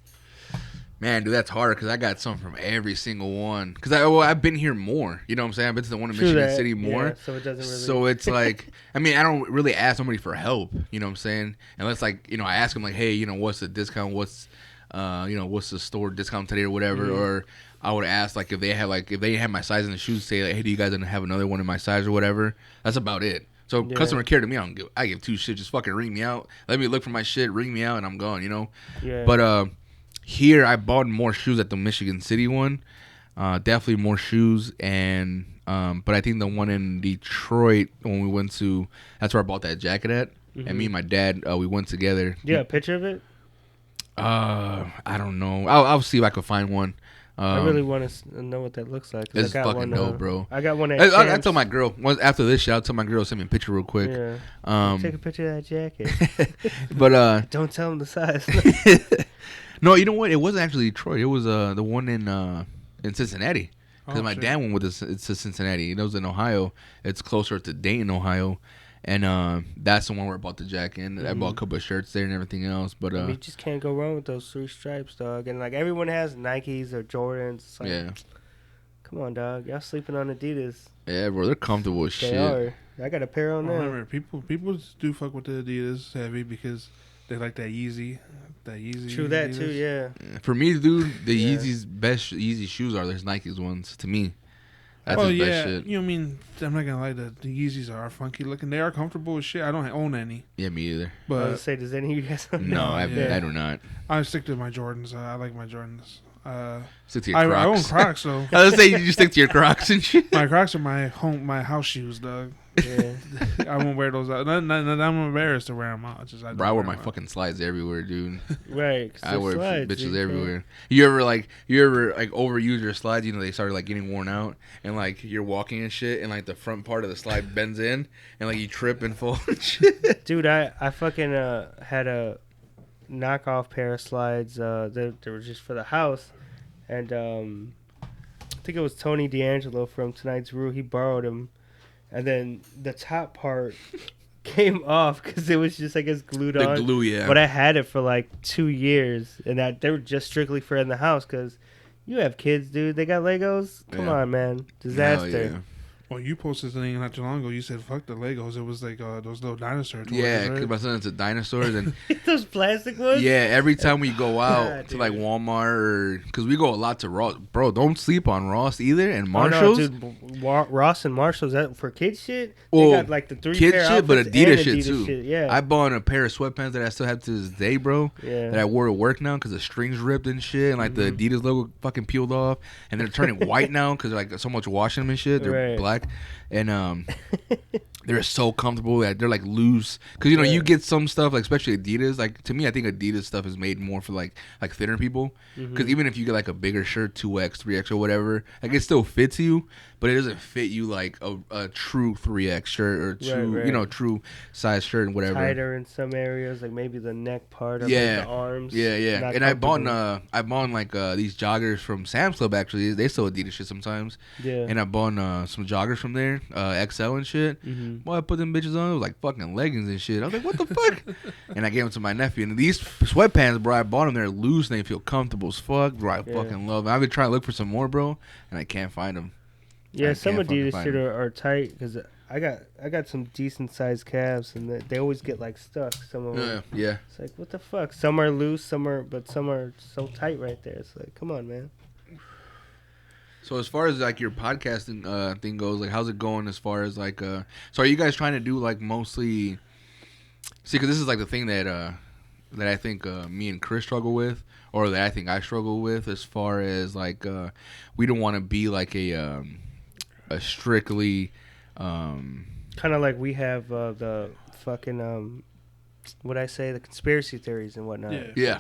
Man, dude, that's hard because I got some from every single one. Because I've been here more. You know what I'm saying? I've been to the one in Michigan City more. Yeah, so it doesn't really... So it's like, I mean, I don't really ask somebody for help. You know what I'm saying? Unless like, I ask them like, hey, what's the discount? What's the store discount today or whatever? Mm-hmm. Or I would ask like if they have my size in the shoes, say like, hey, do you guys have another one in my size or whatever? That's about it. So customer care to me, I give two shits. Just fucking ring me out. Let me look for my shit. Ring me out, and I'm gone. Yeah. But here I bought more shoes at the Michigan City one. Definitely more shoes, and but I think the one in Detroit when we went to, that's where I bought that jacket at. Mm-hmm. And me and my dad, we went together. Yeah, a picture of it. I don't know. I'll see if I could find one. I really want to know what that looks like. It's fucking dope, bro. I got one. I tell my girl after this shit. I'll tell my girl to send me a picture real quick. Yeah. Take a picture of that jacket. But don't tell them the size. No, you know what? It wasn't actually Detroit. It was the one in Cincinnati. Because my dad went with us. It's to Cincinnati. It was in Ohio. It's closer to Dayton, Ohio. And that's the one where I bought the jacket. And I bought a couple of shirts there and everything else. But you just can't go wrong with those 3 stripes, dog. And like everyone has Nikes or Jordans. It's like, yeah. Come on, dog. Y'all sleeping on Adidas. Yeah, bro. They're comfortable as shit. They are. I got a pair on there. Remember, people do fuck with the Adidas heavy because they like that Yeezy. True that Adidas. Too, yeah. For me, dude, the Yeezy's best Yeezy shoes are those Nike's ones. To me, that's the best shit. You know what I mean? I'm not gonna lie. The Yeezys are funky looking. They are comfortable as shit. I don't own any. Yeah, me either. But I was gonna say, does any of you guys own? No, I do not. I stick to my Jordans. I like my Jordans. Stick to your Crocs. I own Crocs though. I was gonna say you stick to your Crocs and shit. My Crocs are my house shoes, dog. Yeah, I won't wear those out. I'm embarrassed to wear them out. Bro, I wear my fucking slides everywhere, dude. Right. I wear bitches everywhere. You ever overuse your slides? They started like getting worn out, and like you're walking and shit, and like the front part of the slide bends in, and like you trip and fall and shit. Dude, I fucking had a knockoff pair of slides. They were just for the house, and I think it was Tony D'Angelo from Tonight's Brew. He borrowed them. And then the top part came off because it was just, I guess, glued on. The glue, yeah. But I had it for like 2 years, and they were just strictly for in the house because you have kids, dude. They got Legos. Come on, man. Disaster. Yeah. Well, you posted something not too long ago. You said, fuck the Legos. It was like those little dinosaur toys. Yeah, because right? my son's into dinosaurs. And Those plastic ones? yeah, every time we go out to Dude. like Walmart or... Because we go a lot to Ross. Bro, don't sleep on Ross either. And Oh, Marshalls. no, dude, Ross and Marshalls, that for kids shit? Well, They got like the 3 kid pair shit, but outfits Adidas and shit too. Shit. Yeah. I bought a pair of sweatpants that I still have to this day, bro. Yeah. That I wore to work now because the strings ripped and shit, and like the Adidas logo fucking peeled off, and they're turning white now because like so much washing them and shit. They're black, and they're so comfortable that they're like loose. Because you get some stuff like especially Adidas. Like to me, I think Adidas stuff is made more for like thinner people. Because even if you get like a bigger shirt, 2X, 3X, or whatever, like it still fits you, but it doesn't fit you like a true 3X shirt or true true size shirt and whatever. Tighter in some areas, like maybe the neck part or like the arms. Yeah. And I bought like these joggers from Sam's Club actually. They sell Adidas shit sometimes. Yeah. And I bought some joggers from there, XL and shit. Boy, I put them bitches on. It was like fucking leggings and shit. I was like, what the fuck? And I gave them to my nephew. And these sweatpants, bro, I bought them. They're loose and they feel comfortable as fuck. Bro, I fucking love them. I've been trying to look for some more, bro, and I can't find them. Yeah, some Adidas shit are tight because I got some decent sized calves and they always get like stuck. Some of them. Yeah. It's like what the fuck. Some are loose, some are so tight right there. It's like, come on, man. So as far as like your podcasting thing goes, like how's it going? As far as like, so are you guys trying to do like mostly? See, because this is like the thing that I think me and Chris struggle with, or that I think I struggle with, as far as like we don't want to be like a strictly kind of like we have the fucking the conspiracy theories and whatnot. Yeah.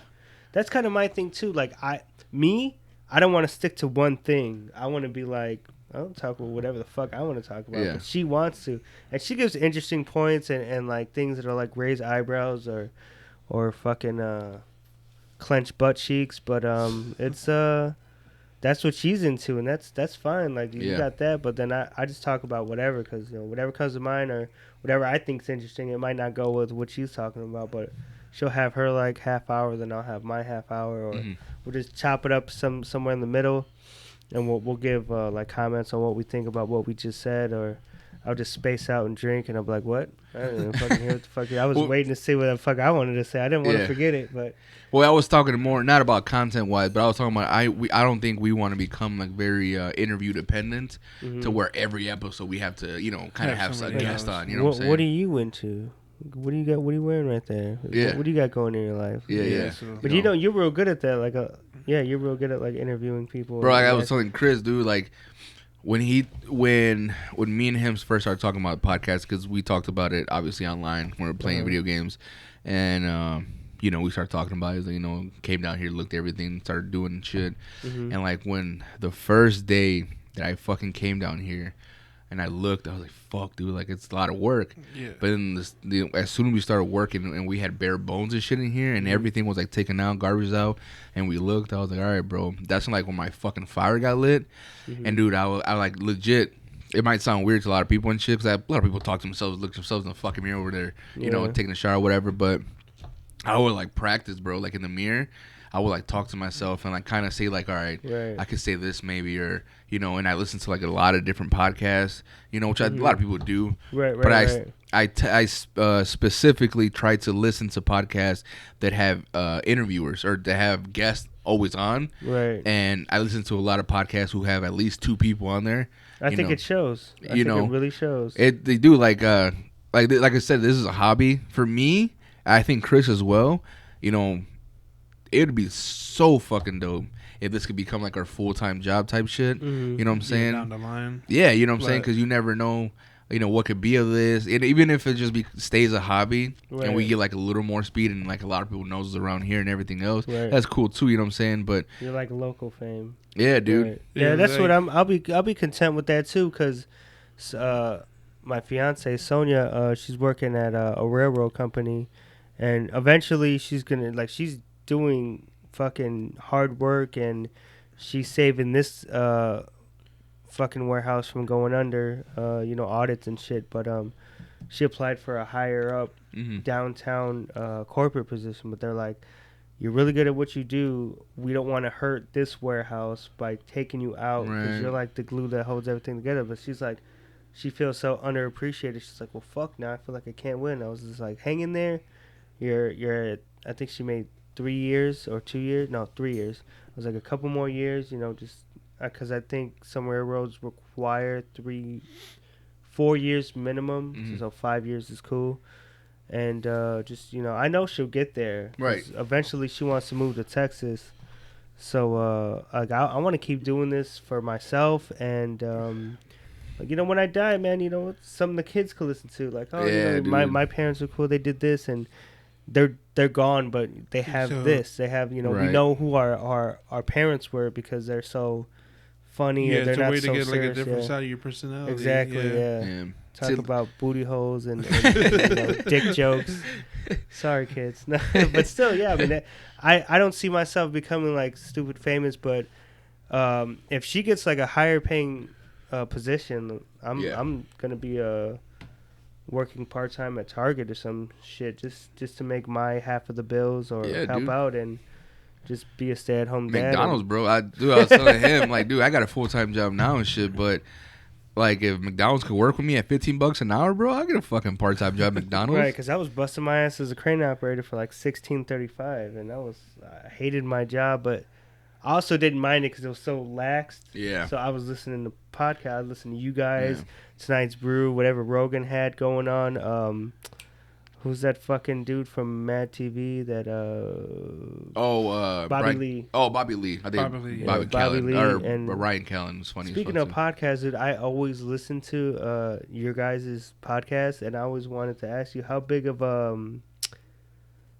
That's kind of my thing too. Like I don't want to stick to one thing. I want to be like, I'll talk about whatever the fuck I want to talk about. Yeah. But she wants to, and she gives interesting points and like things that are like raised eyebrows or fucking clenched butt cheeks. But it's that's what she's into, and that's fine. Like you got that, but then I just talk about whatever because whatever comes to mind or whatever I think's interesting. It might not go with what she's talking about, but she'll have her like half hour, then I'll have my half hour, or we'll just chop it up somewhere in the middle, and we'll give like comments on what we think about what we just said, or I'll just space out and drink, and I'm like, what? I don't even fucking hear what the fuck. I was waiting to see what the fuck I wanted to say. I didn't want to forget it, but. Well, I was talking more not about content wise, but I was talking about I don't think we want to become like very interview dependent to where every episode we have to kind of have a guest on. You know what I'm saying? What are you into? What do you got? What are you wearing right there? Yeah. What do you got going in your life? Yeah. But you're real good at that. Like, you're real good at like interviewing people. Bro, like I was telling Chris, dude, like when me and him first started talking about the podcast, because we talked about it obviously online when we were playing video games, and we started talking about it. Like, came down here, looked at everything, started doing shit, and like when the first day that I fucking came down here. And I looked, I was like, fuck, dude, like, it's a lot of work. Yeah. But then as soon as we started working and we had bare bones and shit in here and everything was, like, taken out, garbage out, and we looked, I was like, all right, bro. That's like when my fucking fire got lit. And, dude, I like, legit, it might sound weird to a lot of people and shit, because a lot of people talk to themselves, look at themselves in the fucking mirror over there, taking a shower or whatever. But I would, like, practice, bro, like, in the mirror. I would like talk to myself and like kind of say like, all right, I could say this maybe, or and I listen to like a lot of different podcasts, which a lot of people do. But I specifically try to listen to podcasts that have interviewers or that have guests always on. Right. And I listen to a lot of podcasts who have at least 2 people on there. I think it shows. I think it really shows. They do like I said, this is a hobby for me. I think Chris as well. It would be so fucking dope if this could become like our full-time job type shit. You know what I'm saying? Down the line. Yeah, you know what I'm saying? Because you never know, what could be of this. And even if it just stays a hobby and we get like a little more speed and like a lot of people knows us around here and everything else, that's cool too. You know what I'm saying? But you're like local fame. Yeah, dude. Right. Yeah, that's what I'll be content with that too. Because my fiance Sonia, she's working at a railroad company, and eventually she's doing fucking hard work, and she's saving this fucking warehouse from going under, audits and shit. But she applied for a higher up downtown corporate position, but they're like, you're really good at what you do. We don't want to hurt this warehouse by taking you out because you're like the glue that holds everything together. But she's like, she feels so underappreciated. She's like, well, fuck, now I feel like I can't win. I was just like, hang in there. You're at, I think she made 3 years or 2 years. No, 3 years. I was like, a couple more years, you know, just because I think some railroads require 4 years minimum. Mhm. So 5 years is cool. And just, you know, I know she'll get there. Right. Eventually she wants to move to Texas. So like I want to keep doing this for myself, and like, you know, when I die, man, you know, it's something the kids could listen to. Like, oh, Yeah, you know, my parents are cool. They did this, and they're gone, but they have this. They have, you know, we know who our parents were because they're so funny. Yeah, they're it's a not way to so get like a serious, different side of your personality. Exactly. Yeah. Talk See, about booty holes and you know, dick jokes. Sorry, kids. No, but still, yeah. I mean, I don't see myself becoming like stupid famous, but if she gets like a higher paying position, I'm gonna be working part time at Target or some shit just to make my half of the bills or help out and just be a stay at home dad. McDonald's, bro. I was telling him like, dude, I got a full time job now and shit, but. Like, if McDonald's could work with me at $15 an hour, bro, I'll get a fucking part-time job at McDonald's. Right, because I was busting my ass as a crane operator for like $16.35, and I hated my job, but I also didn't mind it because it was so laxed. Yeah. So I was listening to podcasts, listening to you guys, Tonight's Brew, whatever Rogan had going on. Who's that fucking dude from Mad TV that Bobby Lee. Oh, Bobby Lee. I think Bobby Lee and Ryan Callen was funny. Speaking of podcasts, dude, I always listen to your guys' podcast, and I always wanted to ask you how big of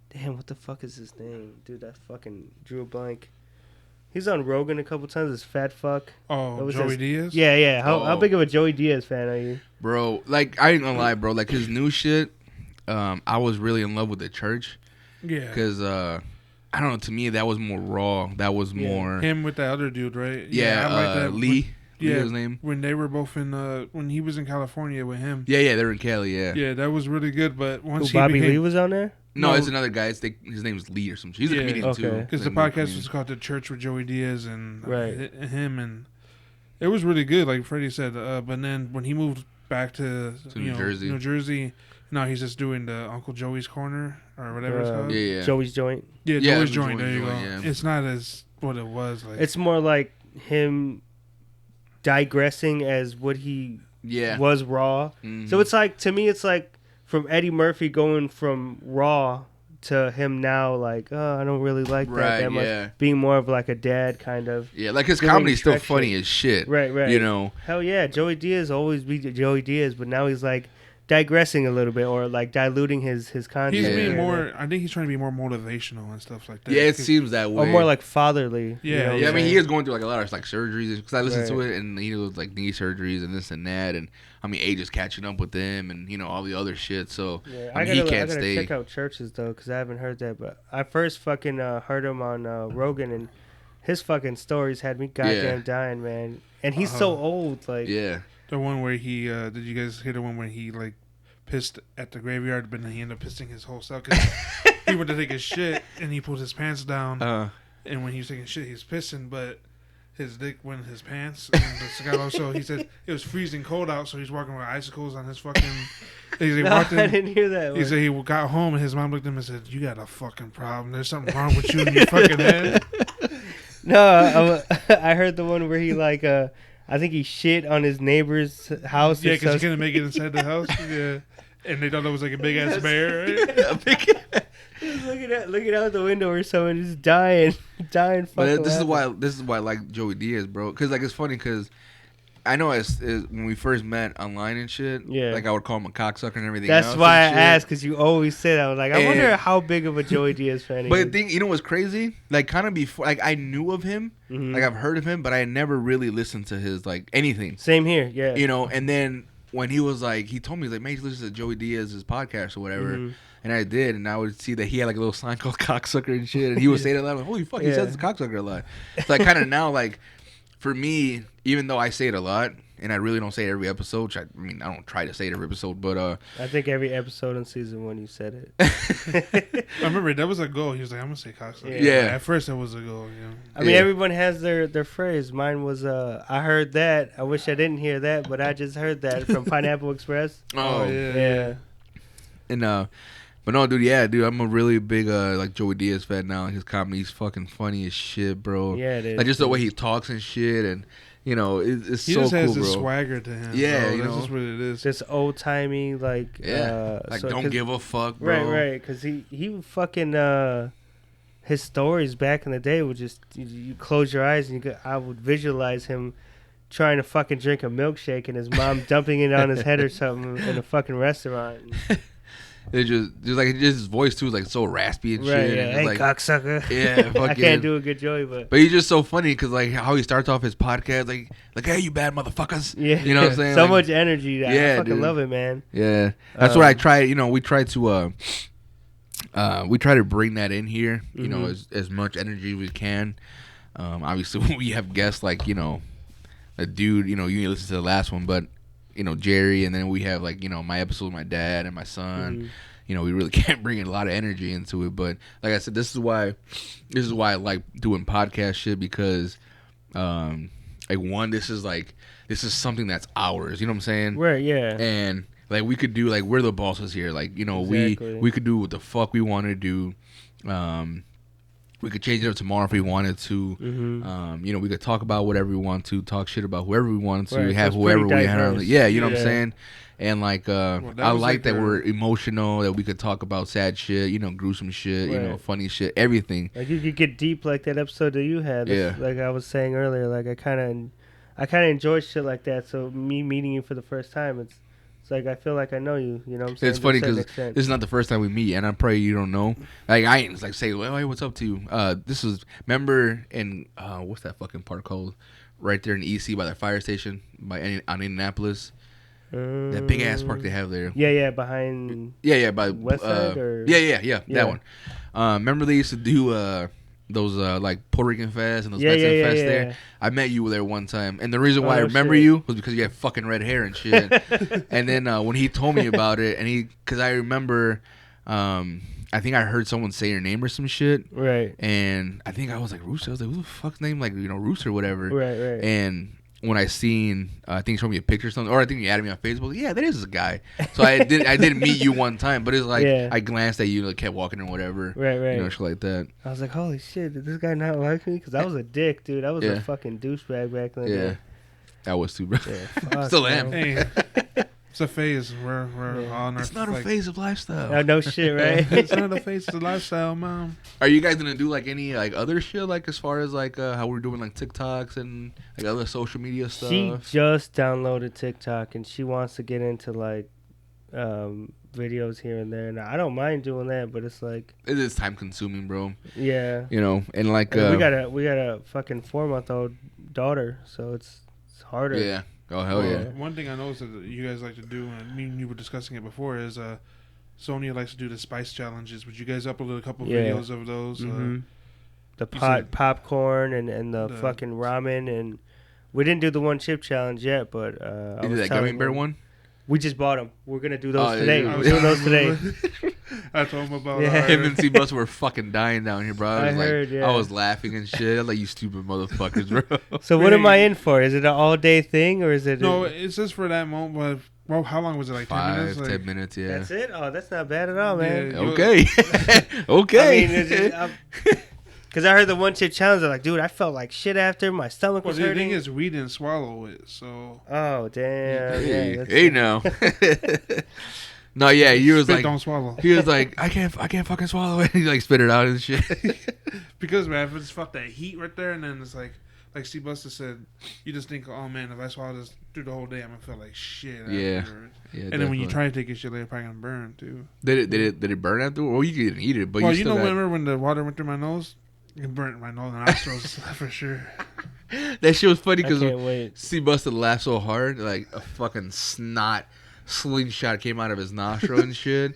damn, what the fuck is his name? Dude, that fucking drew a blank. He's on Rogan a couple times, this fat fuck. Oh, Joey Diaz? Yeah. How big of a Joey Diaz fan are you? Bro, like, I ain't gonna lie, bro. Like, his new shit, I was really in love with the church. Yeah. Because, I don't know, to me, that was more raw. That was more... Him with the other dude, right? Yeah, I like that. Lee. Yeah, his name. When they were both in, when he was in California with him. Yeah, they were in Cali, yeah. Yeah, that was really good, but once Bobby Lee was on there? No, it's another guy. His name is Lee or something. He's a comedian, too. Because the podcast was called The Church with Joey Diaz and him, and it was really good, like Freddie said. But then when he moved back to New Jersey, now he's just doing the Uncle Joey's Corner or whatever it's called. Yeah. Joey's Joint. Yeah, Joey's Joint. There you go. Yeah. It's not as what it was. Like, it's more like him digressing as what he was raw. Mm-hmm. So it's like, to me, it's like from Eddie Murphy going from raw to him now, like, oh, I don't really like that much. Being more of like a dad kind of. Yeah, like his comedy's still funny as shit. Right. You know? Hell yeah. Joey Diaz always be Joey Diaz, but now he's like digressing a little bit or like diluting his content. He's being more, I think he's trying to be more motivational and stuff like that. Yeah, it seems that way. Or more like fatherly. Yeah. I mean, he is going through like a lot of like surgeries because I listened to it and he was like knee surgeries and this and that, and I mean age is catching up with them and you know all the other shit. So I mean, he can't stay. Check out Churches though because I haven't heard that, but I first fucking heard him on Rogan and his fucking stories had me goddamn dying, man. And he's so old, like the one where he did you guys hear the one where he like pissed at the graveyard, but then he ended up pissing his whole self because he went to take his shit and he pulled his pants down. And when he was taking shit, he was pissing, but his dick went in his pants. And the cigar also, he said it was freezing cold out, so he's walking with icicles on his fucking. I didn't hear that. He said he got home and his mom looked at him and said, "You got a fucking problem. There's something wrong with you in your fucking head." No, I heard the one where he like I think he shit on his neighbor's house. Yeah, because he couldn't make it inside the house. Yeah. And they thought it was like a big ass bear, right? Just looking out the window or something, just dying. But this is why I like Joey Diaz, bro. Because like it's funny because I know as when we first met online and shit, like I would call him a cocksucker and everything. That's why I asked because you always say that. I was like, I wonder how big of a Joey Diaz fan. But the thing, you know what's crazy? Like kind of before, like I knew of him, like I've heard of him, but I never really listened to his like anything. Same here, yeah. You know, and then. When he was like, he told me, he's like, man, you listen to Joey Diaz's podcast or whatever. And I did. And I would see that he had like a little sign called cocksucker and shit. And he would say it a lot. Like, holy fuck, he says cocksucker a lot. It's like kind of now, like, for me, even though I say it a lot, and I really don't say it every episode. Which I mean, I don't try to say it every episode, but I think every episode in season 1 you said it. I remember that was a goal. He was like, "I'm gonna say cocksucker." Yeah. At first, it was a goal. You know. I mean, everyone has their phrase. Mine was, "I heard that. I wish I didn't hear that, but I just heard that" from Pineapple Express. Oh yeah. And but no, dude, I'm a really big like Joey Diaz fan now. His comedy's fucking funny as shit, bro. Yeah, it is. Like just the way he talks and shit, and you know, it's he so just has cool, this bro. swagger to him. Yeah, bro. you that's know. just what it is. This old timey like like so, don't give a fuck, bro. Right, because he fucking his stories back in the day would just you close your eyes and I would visualize him trying to fucking drink a milkshake and his mom dumping it on his head or something in a fucking restaurant. It just like his voice too is like so raspy and shit. Right, yeah. And Hey, like, cocksucker. Yeah, fucking, I can't do a good Joey, but he's just so funny because like how he starts off his podcast, like hey, you bad motherfuckers. yeah, you know what I'm saying? So like, much energy. I yeah, fucking dude. love it, man. Yeah, that's what I try. You know, we try to bring that in here. You know, as much energy as we can. Obviously, when we have guests like a dude. You know, you need to listen to the last one, but Jerry, and then we have like my episode with my dad and my son. We really can't bring a lot of energy into it, but like I said, this is why I like doing podcast shit because, like one, this is something that's ours. You know what I'm saying? Right. Yeah. And like we could do like we're the bosses here. Like Exactly. we could do what the fuck we want to do. We could change it up tomorrow if we wanted to. We could talk about whatever we want to, talk shit about whoever we wanted to, Right, have so it's whoever pretty we had. diverse. Yeah, you know what I'm saying? And like, I was like that like we're emotional, that we could talk about sad shit, gruesome shit, Right. funny shit, everything. Like you could get deep like that episode that you had. Yeah. Like I was saying earlier, like I kind of enjoy shit like that. So me meeting you for the first time, it's like I feel like I know you. You know what I'm saying? It's funny To a certain because extent. this is not the first time we meet, and I pray you don't know. Like I ain't like say, well, hey, what's up to you? This is remember in what's that fucking park called? Right there in EC by the fire station on Indianapolis. That big ass park they have there. Yeah, behind. Yeah, by West Side or yeah, that one. Remember they used to do those like Puerto Rican fest and those Mexican fest there. I met you there one time, and the reason why I remember you was because you had fucking red hair and shit. And then when he told me about it, and because I remember, I think I heard someone say your name or some shit, Right. and I think I was like Rooster. I was like, who the fuck's name? Like Rooster, or whatever. Right. And when I seen, I think he showed me a picture or something, or I think he added me on Facebook. Yeah, that is a guy. So I didn't meet you one time, but it's like I glanced at you, like kept walking or whatever. Right. Shit like that. I was like, holy shit, did this guy not like me? Because I was a dick, dude. I was a fucking douchebag back then. Yeah, I was too, bro. Yeah, fuck, Still man. am. Hey, it's a phase. We're all in our, It's not a like, phase of lifestyle. No shit, right? It's not a phase of the lifestyle, mom. Are you guys gonna do like any like other shit, like as far as like how we're doing like TikToks and like other social media stuff? She just downloaded TikTok and she wants to get into like videos here and there. And I don't mind doing that, but it's like It is time consuming, bro. yeah. And like we got a fucking 4-month-old daughter, so it's harder. yeah. Oh hell yeah. One thing I noticed that you guys like to do, and me and you were discussing it before, is Sonia likes to do the spice challenges. Would you guys upload a couple videos of those? The popcorn and the fucking ramen, and we didn't do the one chip challenge yet, but I You was did that telling gummy bear her- one? We just bought them. We're gonna do those Oh, today. yeah. We're doing those today. I told him about Yeah. Him and C-Bus were fucking dying down here, bro. I was heard, yeah. I was laughing and shit. I was like, you stupid motherfuckers, bro. So what am I in for? Is it an all day thing or is it? No, it's just for that moment. But well, how long was it? Like 10 minutes? 10 Like, minutes, yeah. That's it. Oh, that's not bad at all, man. Yeah. Okay. Okay. I mean, because I heard the one chip challenge. They're like, dude, I felt like shit after. My stomach Well, was the thing hurting. is, we didn't swallow it, so Oh damn! Hey, Yeah, hey now. No, yeah, he was spit like, don't swallow. he was like, I can't fucking swallow it. He like spit it out and shit. Because man, if it's felt that heat right there, and then it's like C Buster said, you just think, oh man, if I swallow this through the whole day, I'm gonna feel like shit. Yeah. afterwards. Yeah, And then when you try to take your shit later, probably gonna burn too. Did it burn after? Well, you didn't eat it, but Well, you you still know, got, remember when the water went through my nose? It burnt my nose and nostrils for sure. that shit was funny I because can't wait. C-Buster laughed so hard, like a fucking snot slingshot came out of his nostril and shit.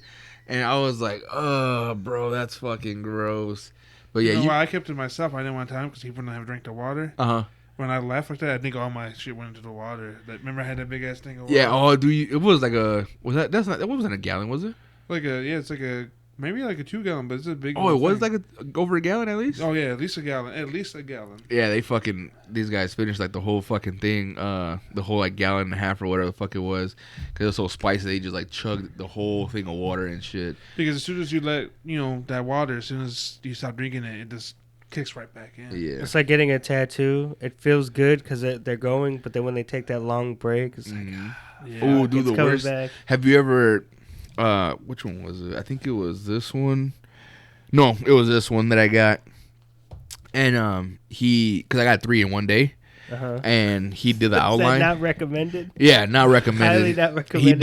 And I was like, oh, bro, that's fucking gross. But yeah, You know why I kept it myself? I didn't want to tell him because he wouldn't have drank the water. uh-huh. when I laugh like that, I think all my shit went into the water. Remember I had that big ass thing of water? Yeah. Oh, do you? It was like a. Was that? That's not. That wasn't a gallon, was it? It's like a maybe like a 2-gallon, but it's a big. Oh, it was thing. like over a gallon at least. Oh yeah, at least a gallon. At least a gallon. Yeah, these guys finished like the whole fucking thing, the whole like gallon and a half or whatever the fuck it was, because it was so spicy. They just like chugged the whole thing of water and shit. Because as soon as you let that water, as soon as you stop drinking it, it just kicks right back in. Yeah, it's like getting a tattoo. It feels good because they're going, but then when they take that long break, it's like, oh, dude, the worst. Back. Have you ever? Which one was it? I think it was this one. No, it was this one that I got. And because I got 3 in one day. And he did the outline. Is that not recommended? Yeah, not recommended. Highly not recommended.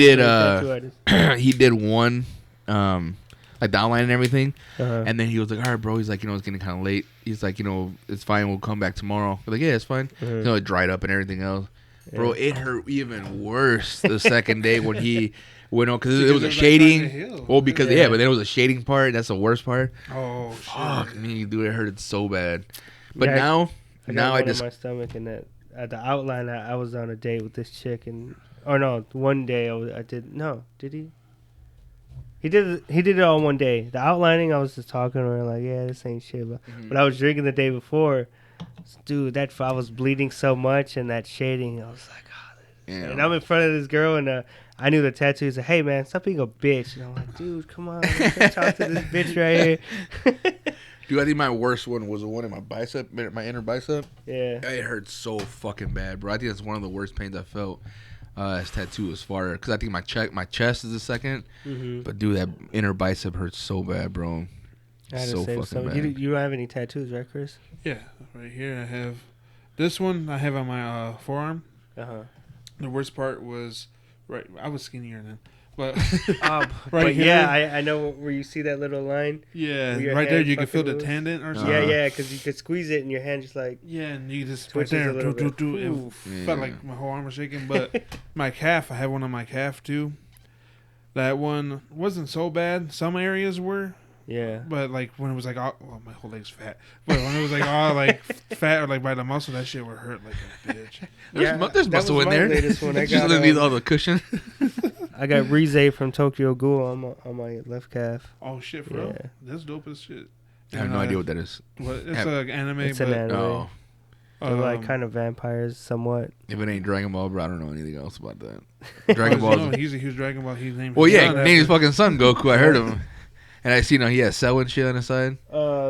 He did one, like the outline and everything. And then he was like, all right, bro. He's like, it's getting kind of late. He's like, it's fine. We'll come back tomorrow. We're like, yeah, it's fine. It dried up and everything else. Yeah. Bro, it hurt even worse the second day when he went on, because it was a shading. Well, because, but then it was a shading part. That's the worst part. Oh, fuck me, dude. It hurted so bad. But now I just. My stomach and that. At the outline, I was on a date with this chick, and one day I did. No, did he? He did it all one day. The outlining, I was just talking to her like, yeah, this ain't shit. But I was drinking the day before. Dude, I was bleeding so much, and that shading, I was like, and I'm in front of this girl, and I knew the tattoo. He's like, hey, man, stop being a bitch. And I'm like, dude, come on. Let's talk to this bitch right here. Dude, I think my worst one was the one in my bicep, my inner bicep. Yeah. It hurt so fucking bad, bro. I think that's one of the worst pains I felt as tattoo as far, because I think my chest is the second. But, dude, that inner bicep hurts so bad, bro. So fucking bad. You don't have any tattoos, right, Chris? Yeah, right here I have this one. I have on my forearm. The worst part was I was skinnier then, but right here. Yeah, I know where you see that little line. Yeah, right there you can feel the tendon or something. Yeah, because you could squeeze it and your hand just like. Yeah, and you just right there. It felt like my whole arm was shaking. But my calf, I have one on my calf too. That one wasn't so bad. Some areas were. Yeah. But like when it was like my whole leg's fat. But when it was like all like fat or like by the muscle, that shit would hurt like a bitch. There's muscle in there. One. I just need all the cushion. I got Rize from Tokyo Ghoul on my left calf. Oh shit, bro. Yeah. That's dope as shit. I have no idea what that is. It's an anime. It's an anime. They're like kind of vampires, somewhat. If it ain't Dragon Ball, bro, I don't know anything else about that. Dragon Ball. He's a huge Dragon Ball. He's named. Well, yeah, named his fucking son Goku. I heard him. And I see he has Cell and shit on the side.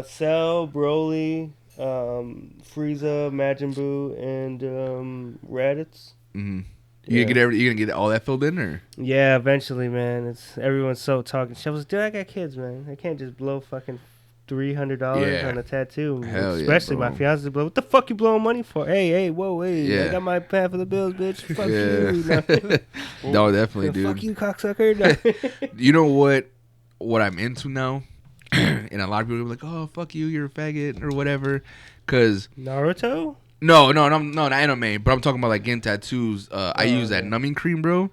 Cell, Broly, Frieza, Majin Buu, and Raditz. You gonna get all that filled in, or? Yeah, eventually, man. Everyone's so talking. She was, dude, I got kids, man. I can't just blow fucking $300 on a tattoo. Hell especially my fiance blow. What the fuck you blowing money for? Hey, whoa, hey. Yeah. I got my pay for the bills, bitch. Fuck you. No, definitely, dude. Fuck you, cocksucker. You know what I'm into now? And a lot of people are like, oh, fuck you, you're a faggot or whatever. Cause Naruto? No, not anime. But I'm talking about like getting tattoos. I use that numbing cream, bro.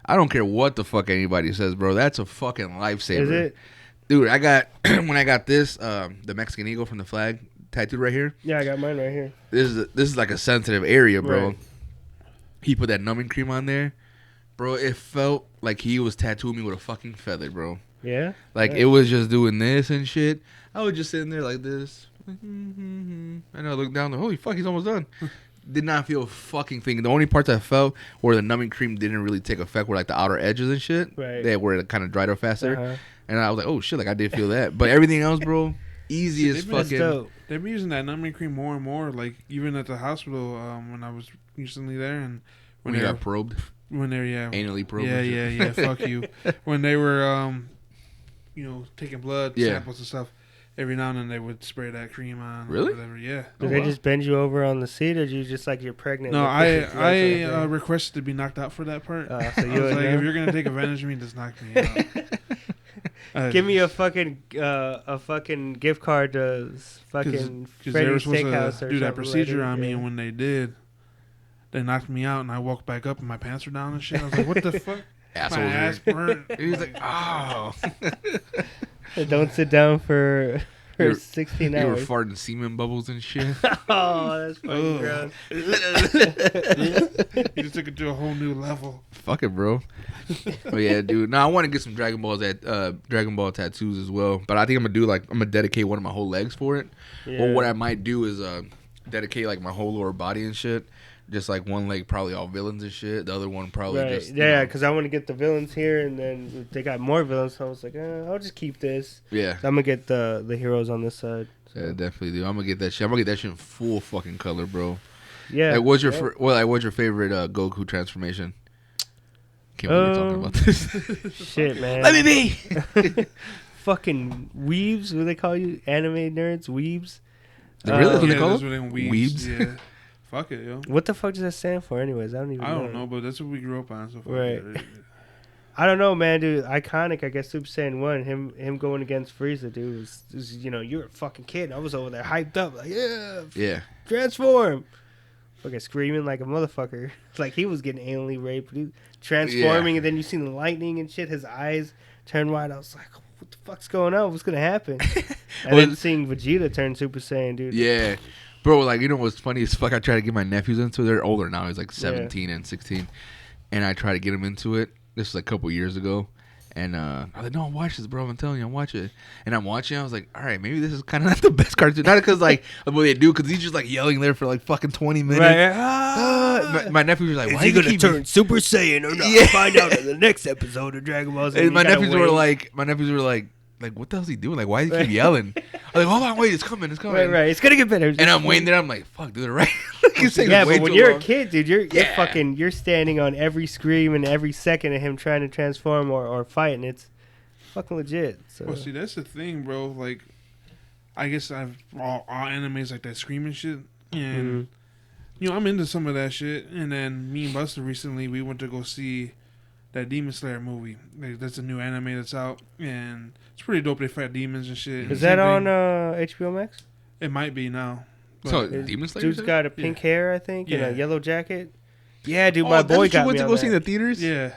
I don't care what the fuck anybody says, bro. That's a fucking lifesaver. Is it? Dude, I got when I got this, the Mexican eagle from the flag tattooed right here. Yeah, I got mine right here. This is like a sensitive area, bro. Right. He put that numbing cream on there, bro. It felt like he was tattooing me with a fucking feather, bro. Yeah. Like it was just doing this and shit. I was just sitting there like this. And I looked down, like, holy fuck, he's almost done. Did not feel a fucking thing. The only parts I felt where the numbing cream didn't really take effect were like the outer edges and shit. Right. Where it kind of dried up faster. And I was like, oh shit, like I did feel that. But everything else, bro, easy as fucking. They've been using that numbing cream more and more. Like even at the hospital when I was recently there, and when you got probed. When they're anally probed. Yeah. Fuck you. When they were taking blood samples and stuff. Every now and then they would spray that cream on. Really? Or whatever. Yeah. Did they just bend you over on the seat, or did you just like you're pregnant? No, I requested to be knocked out for that part. So I was like, if you're gonna take advantage of me, just knock me out. Give me a fucking gift card to fucking Freddy's Steakhouse or do that procedure on me, yeah. and when they did, they knocked me out, and I woke back up, and my pants were down and shit. I was like, what the fuck? Assholes. My ass burnt. He was like, oh. Don't sit down for for 16 hours. You were farting semen bubbles and shit. Oh, that's fucking gross. You just took it to a whole new level. Fuck it, bro. Oh yeah, dude. No, I want to get some Dragon Ball tattoos as well. But I think I'm gonna dedicate one of my whole legs for it. Yeah. Or what I might do is dedicate like my whole lower body and shit. Just like one leg probably all villains and shit. The other one probably just because I want to get the villains here, and then they got more villains. So I was like, I'll just keep this. Yeah, so I'm gonna get the heroes on this side. So. Yeah, definitely do. I'm gonna get that shit. I'm gonna get that shit in full fucking color, bro. Yeah. Like, what's your favorite Goku transformation? Can't believe we're talking about this. Shit, man. Let me be. Fucking weebs. What do they call you? Anime nerds, weebs. Really? That's what they call them? Weebs. Yeah. Fuck it, yo. What the fuck does that stand for, anyways? I don't know, but that's what we grew up on. So right. I don't know, man, dude. Iconic, I guess. Super Saiyan 1, him going against Frieza, dude. Was you're a fucking kid. I was over there hyped up, like, yeah, transform. Fucking screaming like a motherfucker. Like he was getting anally raped, dude. Transforming, and then you see the lightning and shit. His eyes turn wide. I was like, what the fuck's going on? What's gonna happen? And then seeing Vegeta turn Super Saiyan, dude. Yeah. Bro, like, you know what's funny as fuck? I try to get my nephews into it. They're older now. He's like 17 and 16. And I try to get them into it. This was like a couple years ago. And I was like, no, watch this, bro. I'm telling you, I'm watching it. And I'm watching it. I was like, all right, maybe this is kind of not the best cartoon. Not because, like, what they do, because he's just, like, yelling there for, like, fucking 20 minutes. Right. My nephews were like, why is he going to turn Super Saiyan or not? Yeah. Find out in the next episode of Dragon Ball Z. And my nephews were like, what the hell's he doing? Like, why does he keep yelling? I'm like, hold on, wait, it's coming. Right. It's gonna get better. And I'm waiting there. I'm like, fuck, do it right. But when you're a kid, dude, you're standing on every scream and every second of him trying to transform or fight, and it's fucking legit. So. Well, see, that's the thing, bro. Like, I guess I've all animes like that screaming shit, and I'm into some of that shit. And then me and Buster recently we went to go see that Demon Slayer movie. Like, that's a new anime that's out, and it's pretty dope. They fight demons and shit. Is that on HBO Max? It might be now. So Demon Slayer. Dude's got a pink hair, I think, and a yellow jacket. Yeah, dude, my boy got me. Went to go see in the theaters. Yeah.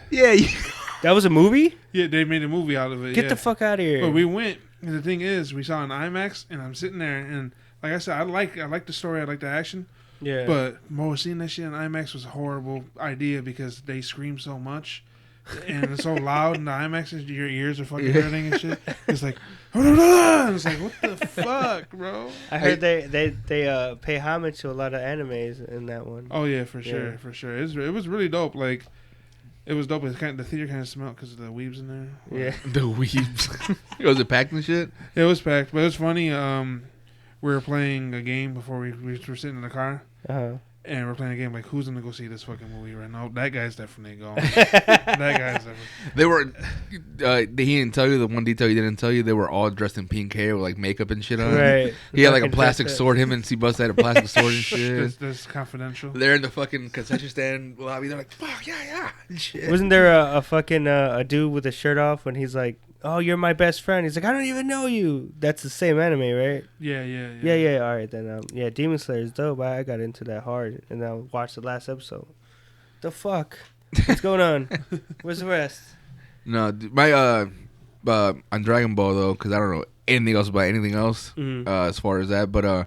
That was a movie. Yeah, they made a movie out of it. Get the fuck out of here. But we went, and the thing is, we saw an IMAX, and I'm sitting there, and like I said, I like the story, I like the action. Yeah. But seeing that shit in IMAX was a horrible idea because they scream so much. And it's so loud in the IMAX, your ears are fucking hurting and shit. It's like, and it's like, what the fuck, bro? I heard they pay homage to a lot of animes in that one. Oh yeah, for sure. It was really dope. Like, it was dope. The theater kind of smelled because of the weebs in there. Yeah, the weebs. Was it packed and shit? It was packed, but it was funny. We were playing a game before we were sitting in the car. And we're playing a game like, who's gonna go see this fucking movie right now? That guy's definitely going. That guy's definitely. They were. He didn't tell you the one detail he didn't tell you. They were all dressed in pink hair with like makeup and shit on. Right. He had like a plastic sword. Him and C-Bus had a plastic sword and shit. That's confidential. They're in the fucking concession stand lobby. They're like, fuck yeah, and shit. Wasn't there a fucking a dude with a shirt off when he's like, oh, you're my best friend? He's like, I don't even know you. That's the same anime, right? Yeah. All right, then. Demon Slayer is dope. I got into that hard, and I watched the last episode. The fuck? What's going on? Where's the rest? No, my on Dragon Ball though, because I don't know anything else about anything else as far as that. But I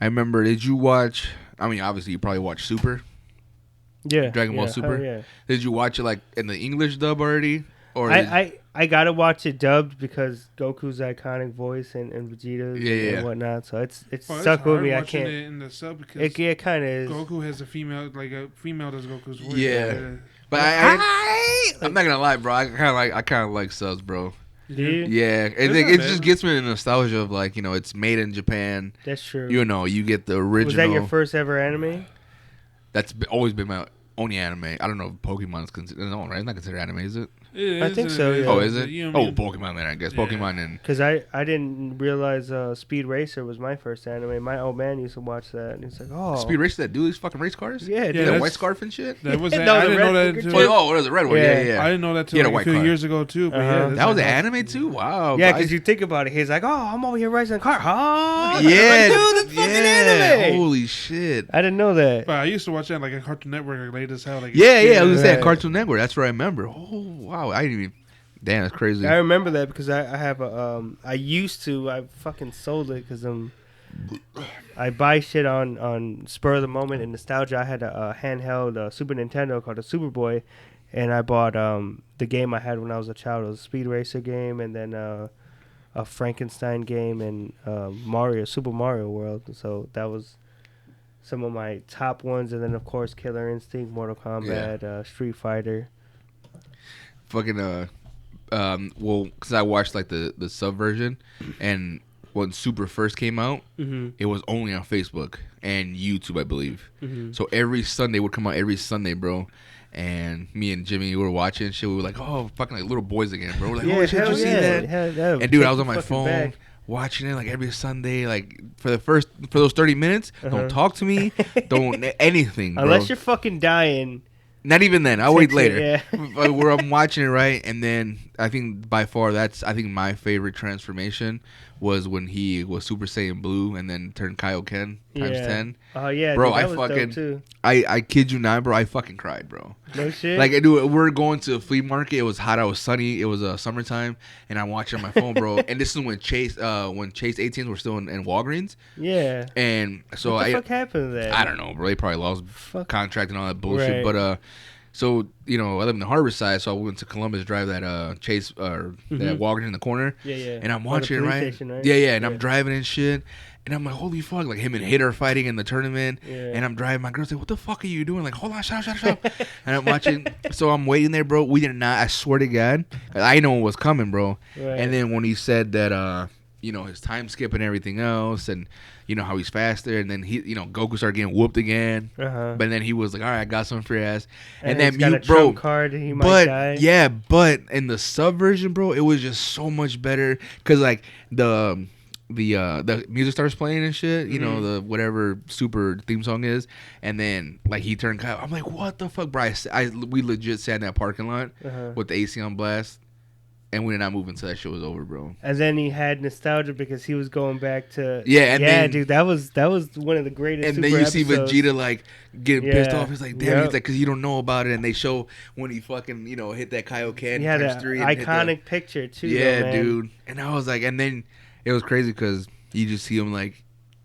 remember, did you watch? I mean, obviously you probably watched Super. Yeah, Dragon Ball Super. Yeah. Did you watch it like in the English dub already? Or I gotta watch it dubbed because Goku's iconic voice and Vegeta's and whatnot. So it's stuck with me. I can't. It in the sub because it kind of is. Goku has a female does Goku's voice. Yeah, but I'm not gonna lie, bro. I kind of like subs, bro. Do you? Yeah, it just gets me the nostalgia of like, it's made in Japan. That's true. You get the original. Was that your first ever anime? That's always been my only anime. I don't know if Pokemon's considered. No, right? It's not considered anime, is it? I think so. Yeah. Oh, is it? Pokemon then, I guess. Yeah. Pokemon and. Because I didn't realize Speed Racer was my first anime. My old man used to watch that, and he's like, "Oh, Speed Racer that do these fucking race cars? Yeah, that white scarf and shit. That was. I didn't know that until. Oh, it was a red one. Yeah. I didn't know that until like a few years ago too. But that was an anime too. Wow. Yeah, because you think about it, he's like, "Oh, I'm over here racing a car, huh?" Yeah, dude, that's fucking anime. Holy shit! I didn't know that. But I used to watch that like a Cartoon Network, like late as hell. Like I was gonna say Cartoon Network. That's what I remember. Oh wow, I didn't even Damn, that's crazy. I remember that because I have I fucking sold it because I buy shit on spur of the moment and nostalgia. I had a handheld Super Nintendo called a Superboy, and I bought the game I had when I was a child. It was a Speed Racer game, and then a Frankenstein game, and Super Mario World. So that was some of my top ones, and then of course Killer Instinct, Mortal Kombat, Street Fighter. Fucking well, because I watched like the sub version, and when Super first came out, it was only on Facebook and YouTube, I believe. So every Sunday would come out every Sunday, bro. And me and Jimmy were watching shit. We were like, oh, fucking like little boys again, bro. We're like, holy shit, did you see that? And dude, I was on my phone watching it like every Sunday, like for those 30 minutes. Don't talk to me, don't anything, bro. Unless you're fucking dying. Not even then. I'll wait later. Where I'm watching it, right? And then I think by far my favorite transformation was when he was Super Saiyan Blue and then turned Kaioken times 10. Oh yeah, bro! Dude, I fucking too. I kid you not, bro. I fucking cried, bro. No shit. Like, dude, we're going to a flea market. It was hot. It was sunny. It was summertime, and I'm watching on my phone, bro. And this is when Chase ATMs were still in Walgreens. Yeah. And so what the fuck happened to that? I don't know, bro. They probably lost contract and all that bullshit. Right. But so, you know, I live in the harbor side, so I went to Columbus Drive that Chase that Walgreens in the corner. Yeah. And I'm watching it, right? Station, right? Yeah. And I'm driving and shit. And I'm like, holy fuck. Like, him and Hit are fighting in the tournament. Yeah. And I'm driving. My girl's like, what the fuck are you doing? Like, hold on, shut up. And I'm watching. So I'm waiting there, bro. We did not, I swear to God. I know what was coming, bro. Right. And then when he said that, you know, his time skip and everything else, and you know how he's faster, and then Goku started getting whooped again. But then he was like, "All right, I got something for your ass." And then got a trump card, he might die. Yeah, but in the sub version, bro, it was just so much better because like the music starts playing and shit. You know, the whatever Super theme song is, and then like he turned. I'm like, what the fuck, bro? We legit sat in that parking lot with the AC on blast. And we did not move until that shit was over, bro. And then he had nostalgia because he was going back to dude, that was one of the greatest. And Super then you episodes. see Vegeta like getting pissed off. He's like, damn, he's like, because you don't know about it. And they show when he fucking hit that Kaioken times 3. Iconic picture too. Yeah, though, dude. And I was like, and then it was crazy because you just see him like,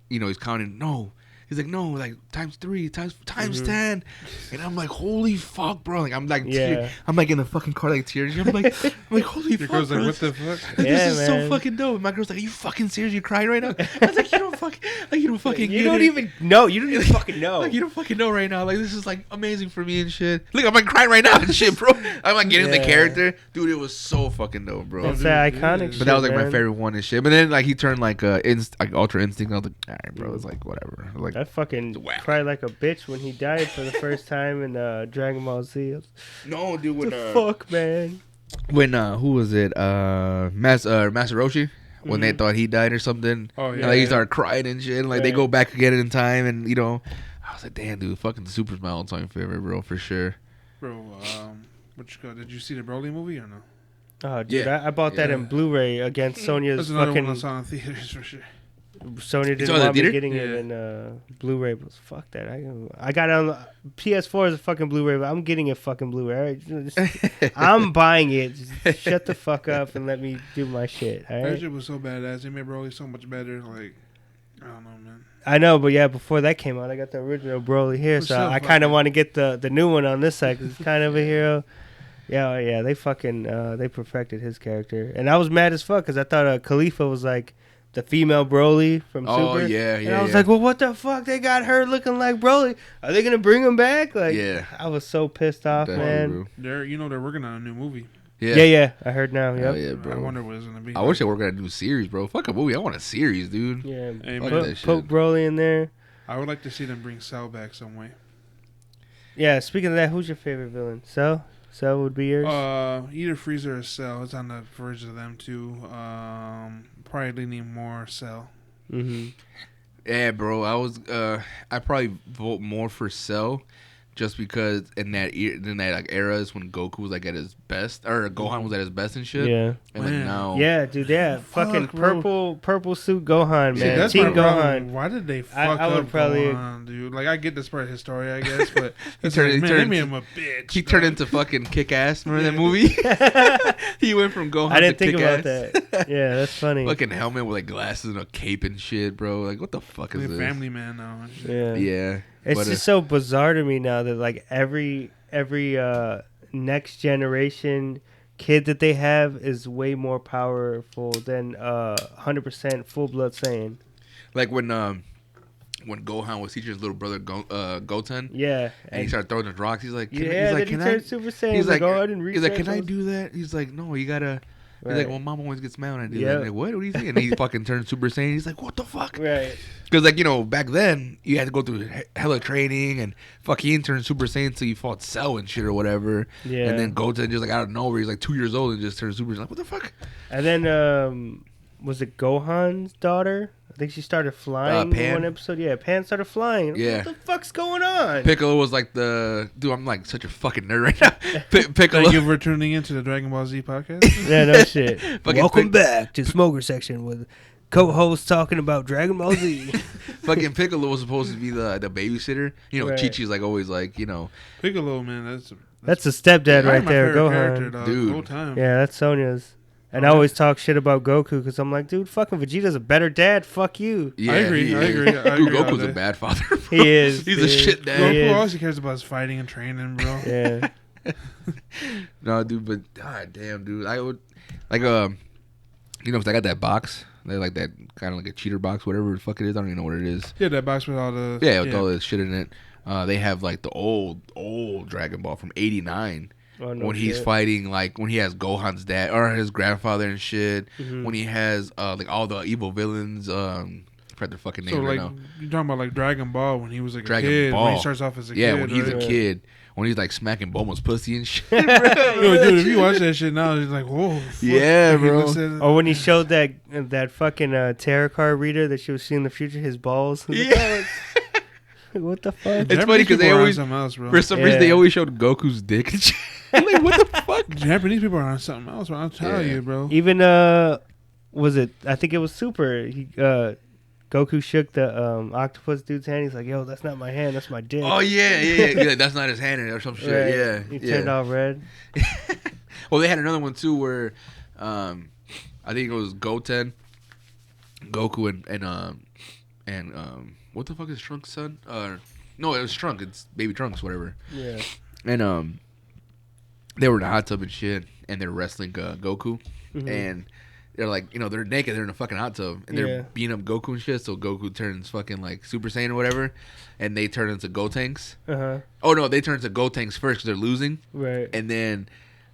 he's counting. No. He's like, no, like times 3, times 10, and I'm like, holy fuck, bro! Like I'm like, I'm like in the fucking car, like tears. I'm like, holy fuck, girl's bro. like, what the fuck? This is so fucking dope. And my girl's like, are you fucking serious? You crying right now? I was like, you don't even know. You don't even fucking know. Like you don't fucking know right now. Like this is like amazing for me and shit. Look, I'm like crying right now and shit, bro. I'm like getting the character, dude. It was so fucking dope, bro. That's that iconic. But that was like my favorite one and shit. But then like he turned like Ultra Instinct. I was like, all right, bro. It's like whatever. Like. I fucking cried like a bitch when he died for the first time in Dragon Ball Z. No, dude. When, fuck, man. When who was it? Master Roshi. When they thought he died or something. Oh yeah. Like he started crying and shit. And, like they go back again in time, and I was like, damn, dude, fucking Super's my all-time favorite, bro, for sure. Bro, did you see the Broly movie or no? Oh, dude, I bought that in Blu-ray against Sonya's fucking. One I saw in theaters for sure. Sony didn't want me getting it in Blu-ray, but fuck that. I got it on PS4 as a fucking Blu-ray, but I'm getting it fucking Blu-ray. Right? I'm buying it. Just shut the fuck up and let me do my shit. All right? That shit was so badass. It made Broly so much better. Like, I don't know, man. I know, but yeah, before that came out, I got the original Broly here, so I kind of want to get the new one on this side because it's kind of a hero. Yeah, they fucking they perfected his character, and I was mad as fuck because I thought Khalifa was like the female Broly from Super. Oh, yeah. And I was like, well, what the fuck? They got her looking like Broly. Are they going to bring him back? Like, I was so pissed off, man. They're working on a new movie. Yeah. I heard now. Yep. Yeah, bro. I wonder what it's going to be. I wish they were going to do a series, bro. Fuck a movie. I want a series, dude. Yeah. Hey, put Broly in there. I would like to see them bring Cell back some way. Yeah, speaking of that, who's your favorite villain? Cell would be yours? Either Frieza or Cell. It's on the verge of them, too. Probably leaning more Cell. Yeah, bro. I probably vote more for Cell just because in that like era is when Goku was like at his best, or Gohan was at his best and shit. Yeah. And like now, yeah, dude, fucking purple suit Gohan, man. See, that's Team my Gohan. problem. Why did they fuck I would up probably Gohan, dude? Like, I get this part of his story, I guess, but he made him a bitch. He turned into fucking Kick-Ass. Remember that movie? He went from Gohan to Kick-Ass. I didn't think about that. Yeah, that's funny. Fucking helmet with like glasses and a cape and shit, bro. Like, what the fuck is this? Family Man now. Yeah. It's just so bizarre to me now that like every next generation kid that they have is way more powerful than 100% full blood Saiyan. Like when Gohan was teaching his little brother Goten, yeah, and he started throwing the rocks. He's like, can I? Super Saiyan. He's like, I didn't reach he's like, can I do that? He's like, no, you gotta. He's like, well, Mom always gets mad when I do that. I'm like, what? What do you think? And he fucking turned Super Saiyan. He's like, what the fuck? Right. Because, like, you know, back then, you had to go through hella training, and fuck, he didn't turn Super Saiyan until you fought Cell and shit or whatever. Yeah. And then Goten just, like, out of nowhere, he's like 2 years old and just turned Super Saiyan. Like, what the fuck? And then, was it Gohan's daughter? I think she started flying in one episode. Yeah, Pan started flying. Yeah. What the fuck's going on? Piccolo was like dude, I'm like such a fucking nerd right now. Piccolo. Thank you for tuning into the Dragon Ball Z podcast. Yeah, no shit. Welcome back to Smoker Section with co-hosts talking about Dragon Ball Z. Fucking Piccolo was supposed to be the babysitter. You know, right. Chi-Chi's like always like, you know. Piccolo, man, that's a stepdad right there, Gohan. Dude. The whole time. Yeah, that's Sonya's. And I always talk shit about Goku because I'm like, dude, fucking Vegeta's a better dad. Fuck you. Yeah, I agree. Dude, Goku's a bad father, bro. He is. He's a shit dad. Goku also cares about his fighting and training, bro. Yeah. No, dude, but god damn, dude. I would, like, you know, if I got that box, they like that kind of like a cheater box, whatever the fuck it is. I don't even know what it is. Yeah, that box with all the... Yeah, with all this shit in it. They have, like, the old Dragon Ball from 89. Oh, no when he's fighting, like, when he has Gohan's dad or his grandfather and shit. Mm-hmm. When he has, like, all the evil villains. I forgot their fucking name right now. You're talking about, like, Dragon Ball when he was, like, a kid. Ball. When he starts off as a kid. Yeah, when he's a kid. When he's, like, smacking Bulma's pussy and shit, bro. Yo, dude, if you watch that shit now, it's like, whoa. Fuck. Yeah, bro. Or when he showed that fucking tarot card reader that she was seeing in the future, his balls. Yeah. What the fuck? It's funny because they always, for some reason, they always showed Goku's dick and shit. Like, what the fuck? Japanese people are on something else, bro. I'll tell you, bro. Even, was it, I think it was Super. Goku shook the octopus dude's hand. He's like, yo, that's not my hand. That's my dick. Oh, yeah. Like, that's not his hand or some shit. Right. Yeah. He turned all red. Well, they had another one, too, where I think it was Goten, Goku, and what the fuck is Trunks' son? No, it was Trunks. It's Baby Trunks, whatever. Yeah. And they were in a hot tub and shit, and they're wrestling Goku, and they're like, you know, they're naked, they're in a fucking hot tub, and they're beating up Goku and shit. So Goku turns fucking like Super Saiyan or whatever, and they turn into Gotenks. Oh no, they turn into Gotenks first because they're losing, right? And then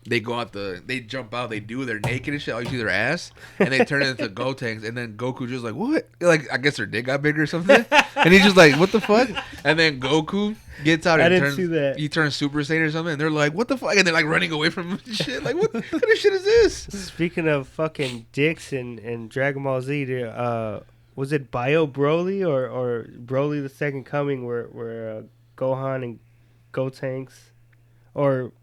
they go out they jump out, they do, they're naked and shit. All you see their ass, and they turn into Gotenks, and then Goku just like, what? Like, I guess their dick got bigger or something, and he's just like, what the fuck? And then Goku gets out and he turns Super Saiyan or something, and they're like, what the fuck? And they're like running away from him and shit. Like, what kind of shit is this? Speaking of fucking dicks and Dragon Ball Z, was it Bio Broly or Broly the Second Coming where Gohan and Gotenks, or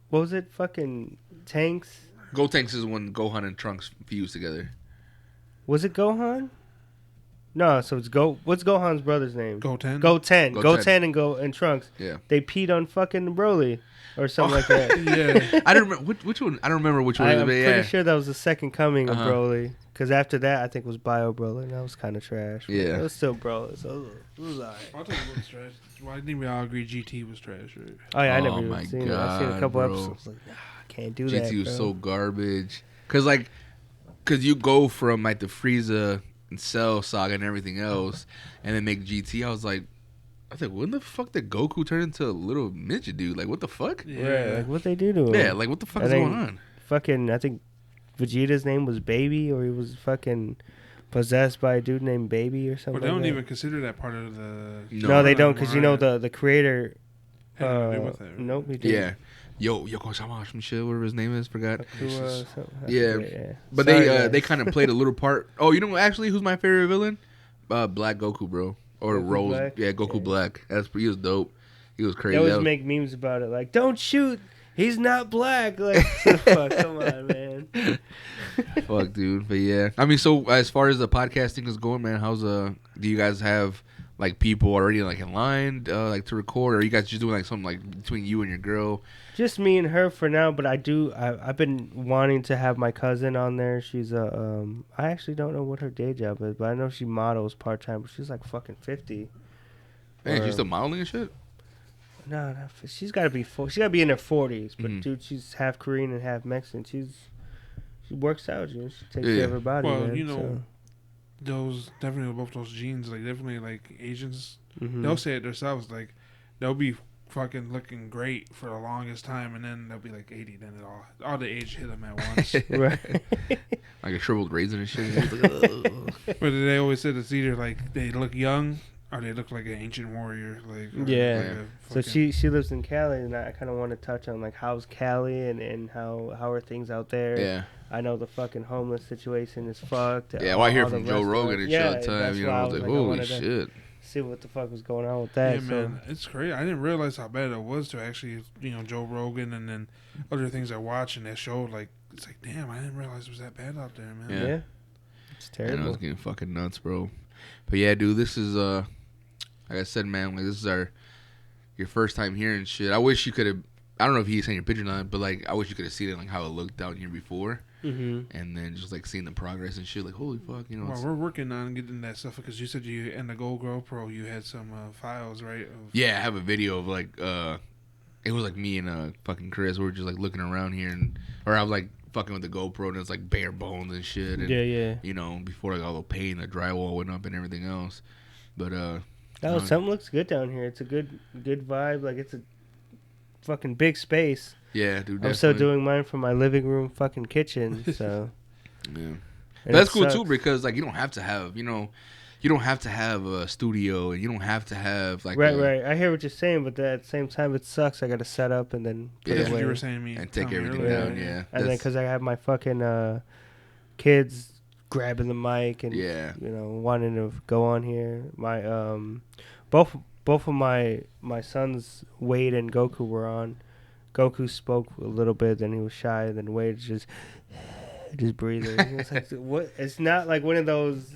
what was it? Fucking Tanks? Gotenks is when Gohan and Trunks fuse together. Was it Gohan? No, so it's what's Gohan's brother's name? Goten and Trunks. Yeah. They peed on fucking Broly or something like that. Yeah. I don't remember which one. I don't remember which one. I'm pretty sure that was the Second Coming of Broly. Because after that, I think it was Bio Broly, and that was kind of trash. Yeah. It was still Broly, so it was alright. I'll tell you what was trash. Well, I think we all agree GT was trash, right? Oh, yeah, I never even seen it. I've seen a couple bro. episodes. Like, nah, I can't do GT that, was bro. so garbage. Because you go from, like, the Frieza and Cell saga and everything else, and then make GT. I was like, when the fuck did Goku turn into a little midget dude? Like, what the fuck? Yeah. Right, like, what they do to him? Yeah, like, what the fuck is going on? Fucking, I think Vegeta's name was Baby, or he was fucking possessed by a dude named Baby or something. But they don't even consider that part of the... No, they don't, because, you know, the creator... Nope, he didn't. Yeah. Yoko-sama, some shit, whatever his name is, forgot. Yeah. But they kind of played a little part. Oh, you know actually who's my favorite villain? Black Goku, bro. Or Goku Rose. Black? Yeah, Goku Black. He was dope. He was crazy. They always make memes about it, like, don't shoot. He's not black. Like, fuck, come on, man. Fuck, dude. But yeah, I mean, so as far as the podcasting is going, man, do you guys have like people already like in line, like to record, or are you guys just doing like something like between you and your girl? Just me and her for now, but I've been wanting to have my cousin on there. She's I actually don't know what her day job is, but I know she models part time. But she's like fucking 50. Man, she's still modeling and shit. No, she's got to be she got to be in her 40s. But dude, she's half Korean and half Mexican. She works out. You know, she takes care of her body. Well, man, you know, those definitely both those genes, like definitely like Asians, they'll say it themselves. Like they'll be fucking looking great for the longest time, and then they'll be like 80. Then all the age hit them at once. Right. Like a shriveled raisin and shit. But they always said it's either like they look young or they look like an ancient warrior. Like yeah. So she lives in Cali, and I kind of want to touch on like how's Cali and how are things out there. Yeah. I know the fucking homeless situation is fucked. Yeah, well, I hear from Joe Rogan and shit all the time. You know, I was like, holy shit. See what the fuck was going on with that. Yeah, man, it's crazy. I didn't realize how bad it was to actually, you know, Joe Rogan and then other things I watch and that show. Like, it's like, damn, I didn't realize it was that bad out there, man. Yeah. It's terrible. I know, it's getting fucking nuts, bro. But yeah, dude, this is like I said, man, like this is your first time here and shit. I wish you could have. I don't know if you sent your picture or not, but like I wish you could have seen it like how it looked down here before, and then just like seeing the progress and shit. Like holy fuck, you know. Well, we're working on getting that stuff because you said you in the GoPro you had some files, right? Yeah, I have a video of like it was like me and fucking Chris. We were just like looking around here, or I was like fucking with the GoPro and it's like bare bones and shit. And, yeah. You know, before like all the paint, the drywall went up and everything else, but something looks good down here. It's a good vibe. Like it's a fucking big space. Yeah, dude. Definitely. I'm still doing mine from my living room fucking kitchen. So yeah, that's cool too because like you don't have to have a studio and you don't have to have like right. I hear what you're saying, but at the same time it sucks. I got to set up and then put it away. You were saying me and take everything down. Yeah, and then because I have my fucking kids grabbing the mic and you know wanting to go on here. My both of my sons Wade and Goku were on. Goku spoke a little bit, then he was shy, and then Wade just breathing. It's like, what? It's not like one of those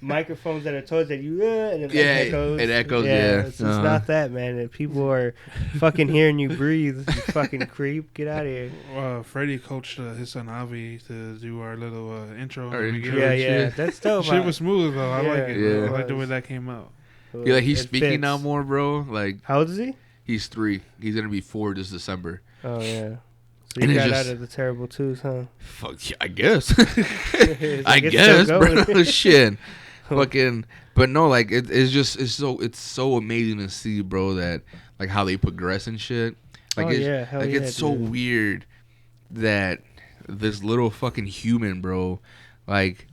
microphones that are toys that you and it echoes. It echoes. It's not that, man. If people are fucking hearing you breathe, you fucking creep. Get out of here. Freddie coached his son Avi to do our little intro. Yeah, that's dope. Shit was smooth though. I like it. Yeah. I like the way that came out. Yeah, like he's speaking now more, bro. Like how old is he? He's 3. He's gonna be 4 this December. Oh yeah. So you got out of the terrible twos, huh? Fuck yeah, I guess. I guess, bro. Shit. Fucking. But no, like it's so amazing to see, bro. That like how they progress and shit. Like it's so weird that this little fucking human, bro, like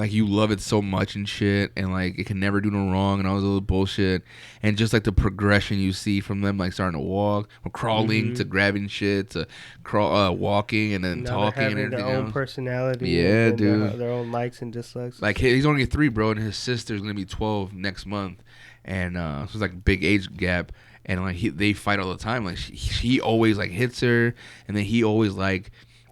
you love it so much and shit, and like it can never do no wrong and all this little bullshit, and just like the progression you see from them, like starting to walk or crawling to grabbing shit to walking and then talking and everything. Their own personality, yeah, dude. Their own likes and dislikes. Like he's only 3, bro, and his sister's gonna be 12 next month, and so it's like a big age gap, and like they fight all the time. Like he always like hits her, and then he always like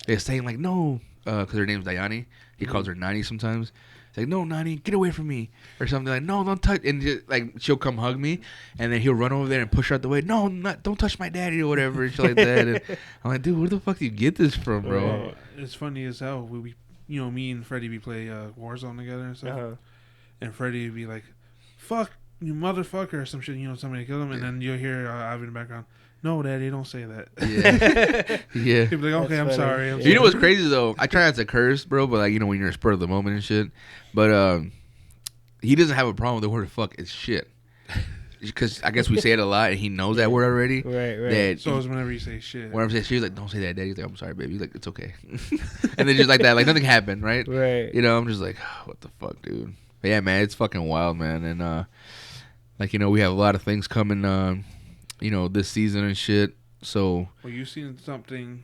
is saying like no, because her name's Dayani. He calls her Nani sometimes. He's like, no, Nani, get away from me. Or something like, no, don't touch. And just, like, she'll come hug me. And then he'll run over there and push her out the way. No, don't touch my daddy or whatever. And shit like that. And I'm like, dude, where the fuck do you get this from, bro? Well, it's funny as hell. We you know, me and Freddie, we play Warzone together and stuff. Uh-huh. And Freddie would be like, fuck you motherfucker or some shit. You know, somebody killed him. And then you'll hear Ivy in the background. No, Daddy, don't say that. Yeah. Yeah. He'd be like, okay, I'm sorry. You know what's crazy, though? I try not to curse, bro, but, like, you know, when you're in a spur of the moment and shit. But he doesn't have a problem with the word fuck. It's shit. Because I guess we say it a lot, and he knows that word already. Right. So it's whenever you say shit. Whenever I say shit, he's like, don't say that, Daddy. He's like, I'm sorry, baby. He's like, it's okay. And then just like that, like nothing happened, right? Right. You know, I'm just like, oh, what the fuck, dude? But yeah, man, it's fucking wild, man. And, like, you know, we have a lot of things coming, you know, this season and shit. So, well, you seen something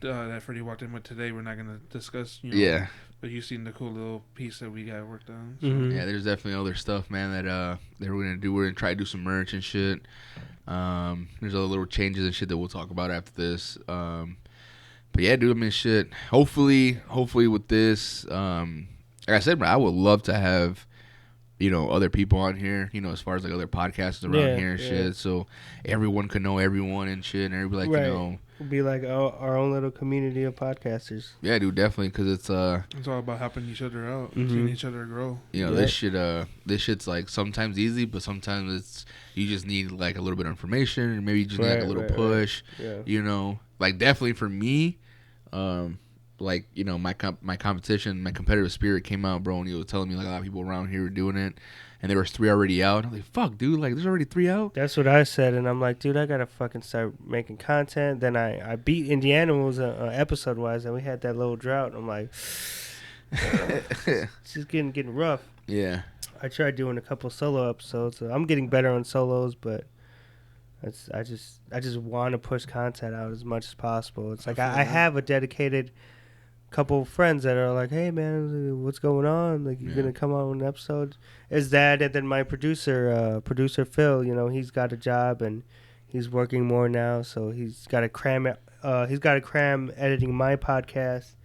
that Freddie walked in with today. We're not gonna discuss. You know, yeah. But you seen the cool little piece that we got worked on. So. Yeah, there's definitely other stuff, man. That we're gonna do. We're gonna try to do some merch and shit. There's other little changes and shit that we'll talk about after this. But yeah, dude, I mean, shit. Hopefully with this, like I said, I would love to have, other people on here, as far as like other podcasts around here and shit. So everyone can know everyone and shit, and everybody like, be like our own little community of podcasters. Yeah, dude, definitely, because it's all about helping each other out, seeing each other grow. This shit's like sometimes easy, but sometimes it's you just need like a little bit of information, and maybe you just need like a little push. Right. Yeah. Like definitely for me, like my competition, my competitive spirit came out, bro, and he was telling me like a lot of people around here were doing it. And there was 3 already out. I'm like, fuck, dude. Like, there's already 3 out. That's what I said. And I'm like, dude, I got to fucking start making content. Then I beat Indiana's episode-wise, and we had that little drought. I'm like, it's just getting rough. Yeah. I tried doing a couple solo episodes. So I'm getting better on solos, but I just want to push content out as much as possible. It's like I have a dedicated couple of friends that are like, hey man, what's going on? Like, you're gonna come on an episode? Is that? And then my producer Phil, he's got a job and he's working more now, so he's got to cram editing my podcast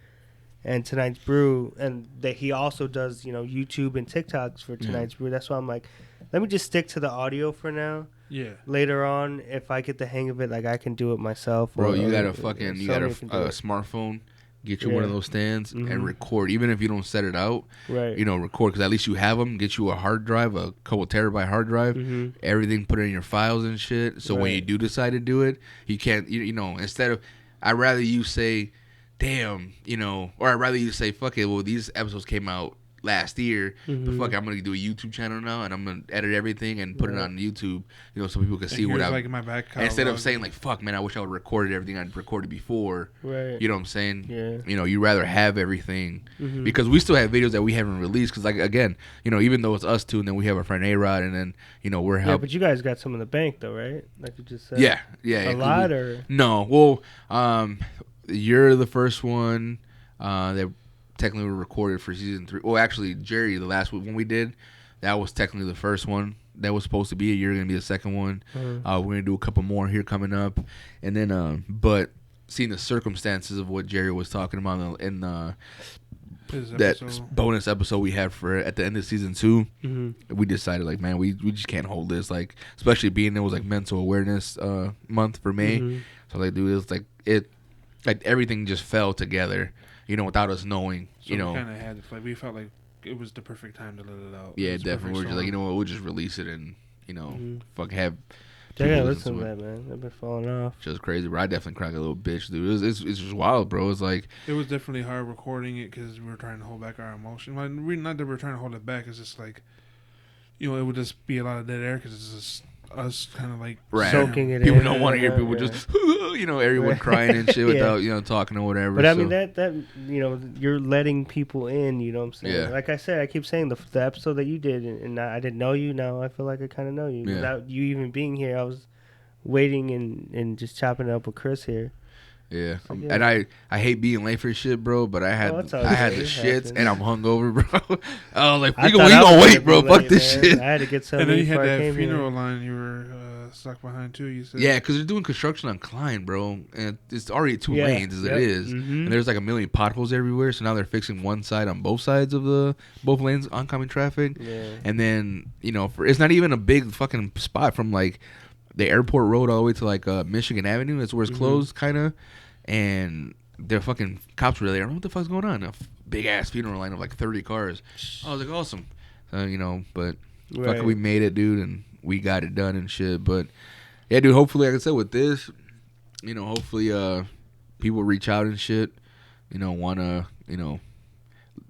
and Tonight's Brew, and that he also does YouTube and TikToks for Tonight's Brew. That's why I'm like, let me just stick to the audio for now. Yeah. Later on, if I get the hang of it, like I can do it myself. Bro, you got a smartphone. Get you one of those stands and record, even if you don't set it out. Right. Record, because at least you have them. Get you a hard drive, a couple terabyte hard drive. Everything, put it in your files and shit. So when you do decide to do it, you can't. Instead of, I'd rather you say, damn, or I'd rather you say, fuck it. Well, these episodes came out last year, but fuck it, I'm gonna do a YouTube channel now, and I'm gonna edit everything and put it on YouTube, so people can see what I'm. Like my back instead of saying like, fuck, man, I wish I would have recorded everything I'd recorded before. Right. You know what I'm saying? Yeah. You rather have everything because we still have videos that we haven't released. Because like again, even though it's us two, and then we have our friend A-Rod, and then we're helping. Yeah, but you guys got some in the bank though, right? Like you just said. Yeah. A lot or no? Well, you're the first one that technically were recorded for season 3. Well, actually, Jerry, the last one we did, that was technically the first one that was supposed to be. You're gonna be the second one. We're gonna do a couple more here coming up, and then but seeing the circumstances of what Jerry was talking about in that bonus episode we had for at the end of season 2, we decided like, man, we just can't hold this, like especially being it was like mental awareness month for May. So like, dude, it's like everything just fell together. Without us knowing, so we kind of had to, we felt like it was the perfect time to let it out. Yeah, definitely. We're just like, what, we'll just release it and, fuck have. Yeah, listen to that, man. They've been falling off. Just crazy, bro. I definitely crack a little bitch, dude. It's just wild, bro. It's like it was definitely hard recording it because we were trying to hold back our emotion. Well, not that we're trying to hold it back. It's just like, it would just be a lot of dead air because it's just us kind of like soaking it in. People don't want to hear people just, everyone crying and shit without, talking or whatever. But I mean, that you're letting people in, you know what I'm saying? Yeah. Like I said, I keep saying the episode that you did, and I didn't know you. Now I feel like I kind of know you. Yeah. Without you even being here, I was waiting and just chopping it up with Chris here. Yeah. And I hate being late for shit, bro, but I had the shits and I'm hungover, bro. I was like, we gonna wait, bro. Fuck this shit. I had to get something. And then you had that funeral line you were stuck behind too, you said. Yeah, because they're doing construction on Klein, bro, and it's already 2 lanes as it is, and there's like a million potholes everywhere. So now they're fixing one side on both sides of both lanes oncoming traffic, and then it's not even a big fucking spot from like the airport road all the way to like Michigan Avenue. That's where it's closed, kind of, and their fucking cops were there. I don't know what the fuck's going on. A big ass funeral line of like 30 cars. I was like, awesome, but fucking we made it, dude, and we got it done and shit. But yeah, dude, hopefully, like I said, with this, hopefully people reach out and shit, wanna,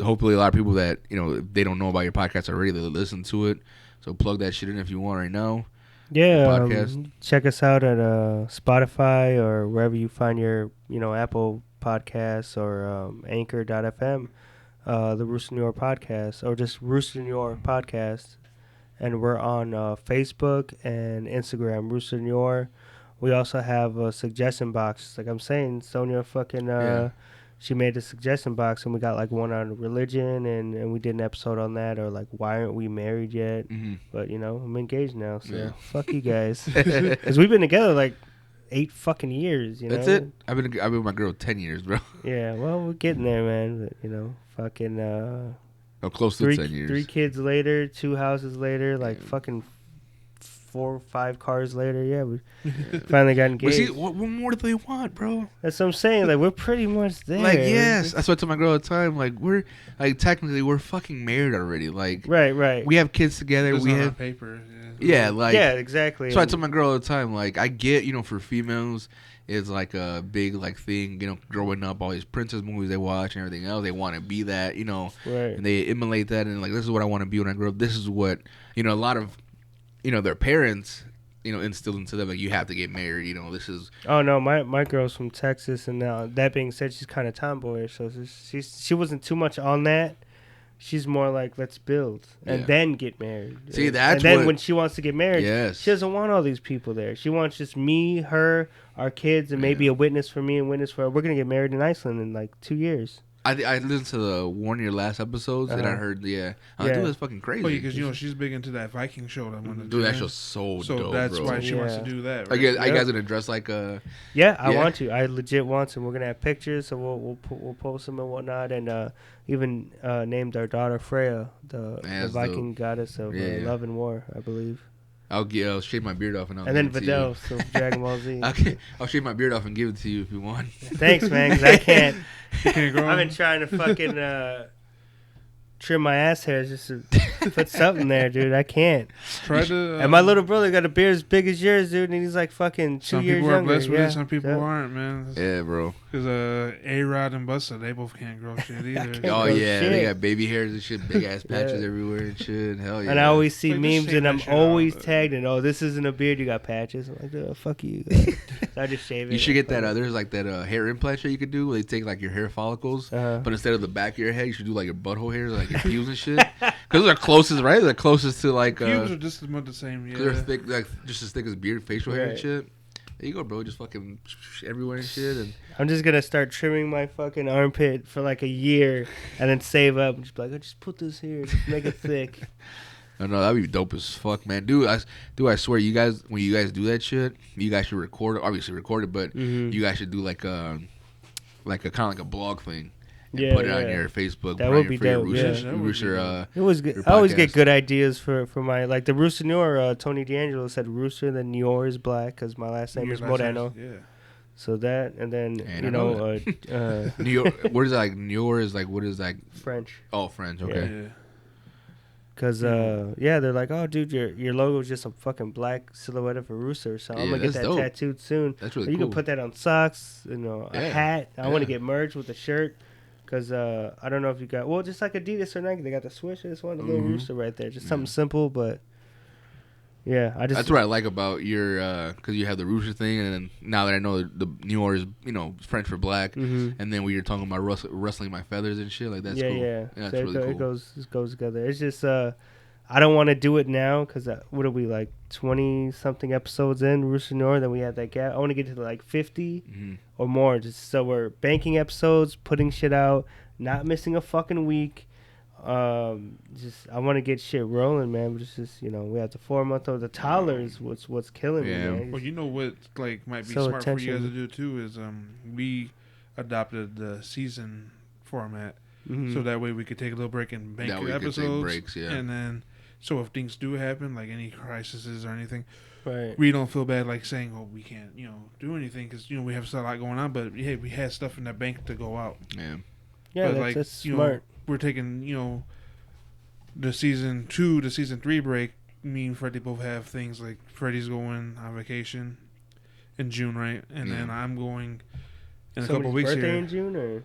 hopefully a lot of people that, if they don't know about your podcast already, they'll listen to it. So plug that shit in if you want right now. Yeah, podcast. Check us out at Spotify or wherever you find your, Apple Podcasts or Anchor.fm, the Rooster New York Podcast, or just Rooster New York Podcast. And we're on Facebook and Instagram, Rooster New York. We also have a suggestion box. Like I'm saying, Sonia fucking she made a suggestion box, and we got like one on religion, and we did an episode on that, or like why aren't we married yet? Mm-hmm. But I'm engaged now, so fuck you guys, because we've been together like 8 fucking years. That's it. I've been with my girl 10 years, bro. Yeah, well, we're getting there, man. But fucking close to 10 years. 3 kids later, 2 houses later, like fucking 4 or 5 cars later. Yeah, we finally got engaged. But see, what more do they want, bro? That's what I'm saying. Like, we're pretty much there. Like, yes. That's what I tell my girl all the time. Like, technically, we're fucking married already. Like, right. We have kids together. It's we on have paper. Yeah, like. Yeah, exactly. So I tell my girl all the time, like, I get, for females, it's like a big, like, thing, growing up, all these princess movies they watch and everything else. They want to be that, Right. And they emulate that. And, like, this is what I want to be when I grow up. This is what, a lot of, their parents, instilled into them, like, you have to get married, this is... Oh, no, my girl's from Texas, and that being said, she's kind of tomboyish, so she wasn't too much on that. She's more like, let's build, and then get married. See, that's And then when she wants to get married, yes. she doesn't want all these people there. She wants just me, her, our kids, and maybe a witness for me and witness for her. We're going to get married in Iceland in, like, 2 years. I listened to the one of your last episodes, and I heard, dude, that's fucking crazy. Oh, because, she's big into that Viking show. Dude, that show's so dope, So that's bro. why she wants to do that, right? I guys gonna dress like a... Yeah, I want to. I legit want to. We're going to have pictures, so we'll post them and whatnot, and even named our daughter Freya, the Viking goddess of love and war, I believe. I'll shave my beard off and then Videl, so Dragon Ball Z. Okay, I'll shave my beard off and give it to you if you want. Thanks, man, because I can't. You can't grow I've been trying to fucking trim my ass hairs just to put something there, dude. I can't. Try to. And my little brother got a beard as big as yours, dude, and he's like fucking 2 years younger. Some people are blessed with it, some people aren't, man. Yeah, bro. Because A-Rod and Busta, they both can't grow shit either. Oh, yeah. They got baby hairs and shit, big ass patches everywhere and shit. Hell yeah. And I always see memes, and I'm always tagged in, oh, this isn't a beard, you got patches. I'm like, oh, fuck you. So I just shave it. You should get that. There's like that hair implant shit you could do where they take like your hair follicles, but instead of the back of your head, you should do like your butthole hairs, like your pubes and shit. Because they're closest, right? They're closest to like. Pubes are just about the same, yeah. They're thick, like just as thick as beard, facial hair and shit. There you go, bro. Just fucking everywhere and shit. And I'm just gonna start trimming my fucking armpit for like a year, and then save up and just be like, I just put this here, just make it thick. No, that'd be dope as fuck, man. Dude, I swear, you guys, when you guys do that shit, you guys should record it. Obviously, record it, but you guys should do like a kind of like a blog thing. And put it on your Facebook. That would be dope. Rooster, it was good. I always get good ideas for my like the Rooster Noor. Tony D'Angelo said Rooster, then Noor is black because my last name is Moreno. Yeah. So that and then New York. What is that, like? Noor is like what is that? French. Oh, French. Okay. Yeah. Cause they're like, oh dude, your logo is just a fucking black silhouette of a rooster. So I'm gonna get that tattooed soon. That's really you cool. can put that on socks, a hat. I want to get merged with a shirt. Cause I don't know if you got just like Adidas or Nike, they got the swoosh. I just want a little rooster right there, just something simple, but yeah, that's what I like about your because you have the rooster thing, and then now that I know the New York is French for black, and then when you're talking about rustling my feathers and shit, like that's cool. Yeah, that's so really cool. It goes together. It's just I don't want to do it now because what are we like 20 something episodes in Rooster Noor? Then we have that gap. I want to get to like 50 or more, just so we're banking episodes, putting shit out, not missing a fucking week. I want to get shit rolling, man. But it's just we have the 4-month-old. The toddler is what's killing me, man. Well, you know what like might be smart for you guys to do too is we adopted the season format, so that way we could take a little break and bank episodes, breaks, and then. So if things do happen, like any crises or anything, right, we don't feel bad like saying, "Oh, we can't, do anything," because we have a lot going on. But hey, we had stuff in the bank to go out. Yeah, but that's smart. We're taking the season 2 to season 3 break. Me and Freddie both have things like Freddie's going on vacation in June, right? And then I'm going in a couple weeks birthday here. In June or?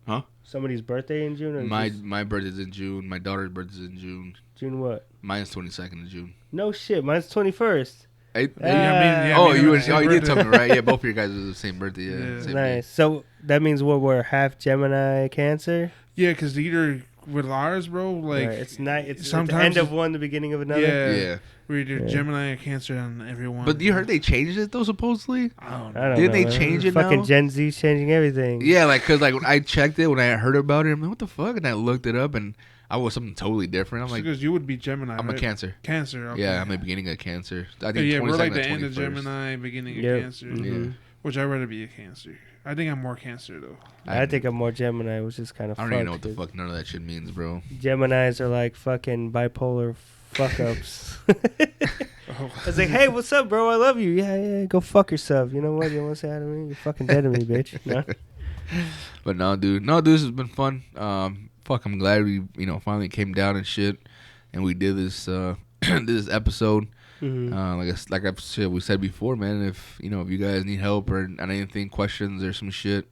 Huh? Somebody's birthday in June? Or my birthday's in June. My daughter's birthday's in June. June what? Mine's 22nd of June. No shit. Mine's 21st. You did tell me, right? Yeah, both of your guys are the same birthday. Yeah. Same nice. Day. So that means we're half Gemini Cancer? Yeah, because either with ours, bro, like it's not. It's sometimes the end of one, the beginning of another. Yeah. We're either Gemini or Cancer on everyone. But you heard they changed it though, supposedly. I don't know. Didn't they change it now? Fucking Gen Z's changing everything. Yeah, like because like when I checked it, when I heard about it, I'm like, what the fuck? And I looked it up, and I was something totally different. I'm like, because you would be Gemini. I'm right? a Cancer. Cancer. Okay. Yeah, I'm the beginning of Cancer. I think we're like the 22nd end of 21st. Gemini, beginning of Cancer. Mm-hmm. Yeah. Which I'd rather be a Cancer. I think I'm more Cancer though. I think I'm more Gemini, which is kind of. I don't even know what the fuck none of that shit means, bro. Geminis are like fucking bipolar fuck ups. I was like, hey, what's up, bro? I love you. Yeah, go fuck yourself. You know what? You want to say hi to me? You're fucking dead to me, bitch. No? But no, dude. No, dude, this has been fun. Fuck, I'm glad we, finally came down and shit, and we did this, this episode. Mm-hmm. Like I've said, we said before, man. If if you guys need help or on anything, questions or some shit,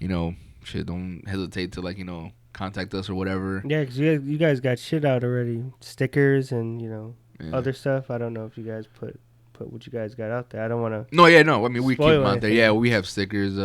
don't hesitate to contact us or whatever. Yeah, because you guys got shit out already, stickers and other stuff. I don't know if you guys put what you guys got out there. I don't want to. No. I mean, we keep them out there. Anything. Yeah, we have stickers.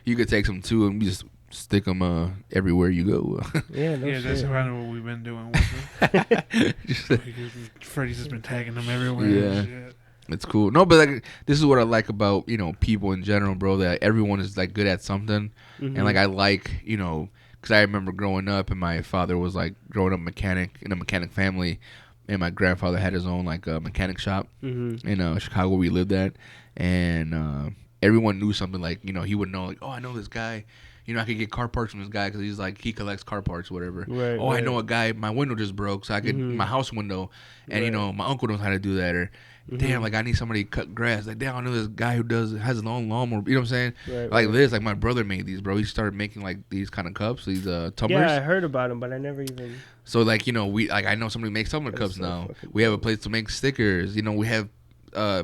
You could take some too, and we just stick them everywhere you go. That's kind of what we've been doing with them. Freddie's just been tagging them everywhere. Yeah. And shit. It's cool. No, but like this is what I like about people in general, bro. That everyone is like good at something, and like I like because I remember growing up, and my father was like growing up mechanic in a mechanic family, and my grandfather had his own like mechanic shop in Chicago where we lived at, and everyone knew something like he would know like, oh, I know this guy. I could get car parts from this guy because he's like he collects car parts, or whatever. Right, I know a guy. My window just broke, so I could my house window, and my uncle knows how to do that. Or damn, like I need somebody to cut grass. Like damn, I know this guy who has his own lawnmower. You know what I'm saying? Like this, like my brother made these, bro. He started making like these kind of cups, these tumblers. Yeah, I heard about them, but I never even. So like we like I know somebody makes tumbler cups now. We have a place to make stickers. We have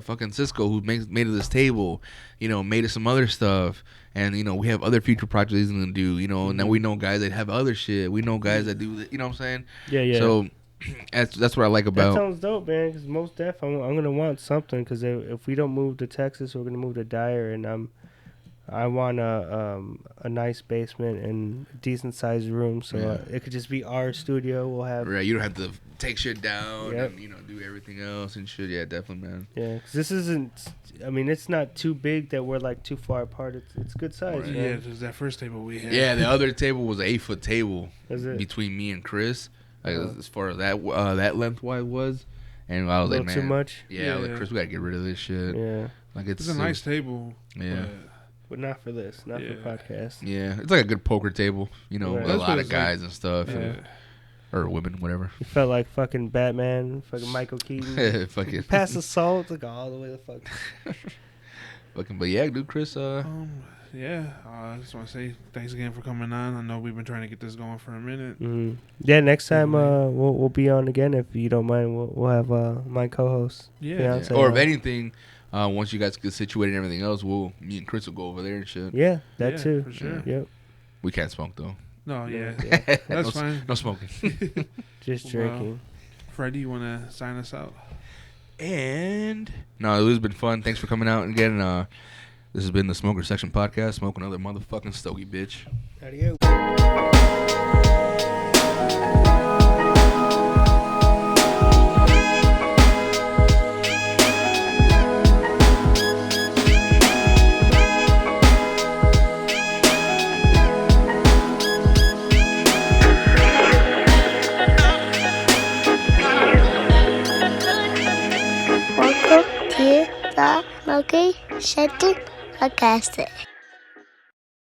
fucking Cisco who made this table. Made us some other stuff. And, we have other future projects he's going to do, and then we know guys that have other shit. We know guys that do, you know what I'm saying? Yeah. So, that's what I like about. That sounds dope, man, because most def, I'm going to want something, because if we don't move to Texas, we're going to move to Dyer, and I want a nice basement and a decent-sized room, so it could just be our studio. We'll have... Right, you don't have to take shit down and, do everything else and shit. Yeah, definitely, man. Yeah, because this isn't... I mean, it's not too big that we're, like, too far apart. It's good size, right. man. Yeah, there's that first table we had. Yeah, the other table was an 8-foot table between me and Chris, like as far as that lengthwise was. And I was like, man... too much? Yeah, I was like, Chris, we got to get rid of this shit. Yeah. Like, it's a nice table. Yeah. But not for this, not for podcast. Yeah, it's like a good poker table, with a lot of guys and stuff, or women, whatever. You felt like fucking Batman, fucking Michael Keaton. Fucking pass the salt, like all the way the fuck. Fucking, but yeah, dude, Chris. I just want to say thanks again for coming on. I know we've been trying to get this going for a minute. Mm-hmm. Yeah, next time we'll be on again if you don't mind. We'll have my co-host. Yeah. Or if anything. Once you guys get situated and everything else, me and Chris will go over there and shit. Yeah, that too. For sure. Yep. We can't smoke though. No, that's fine. No smoking. Just drinking. Freddie, you want to sign us out? And no, it has been fun. Thanks for coming out again. This has been the Smoker Section Podcast. Smoke another motherfucking stogie, bitch. Adios. Smoky Section Podcast.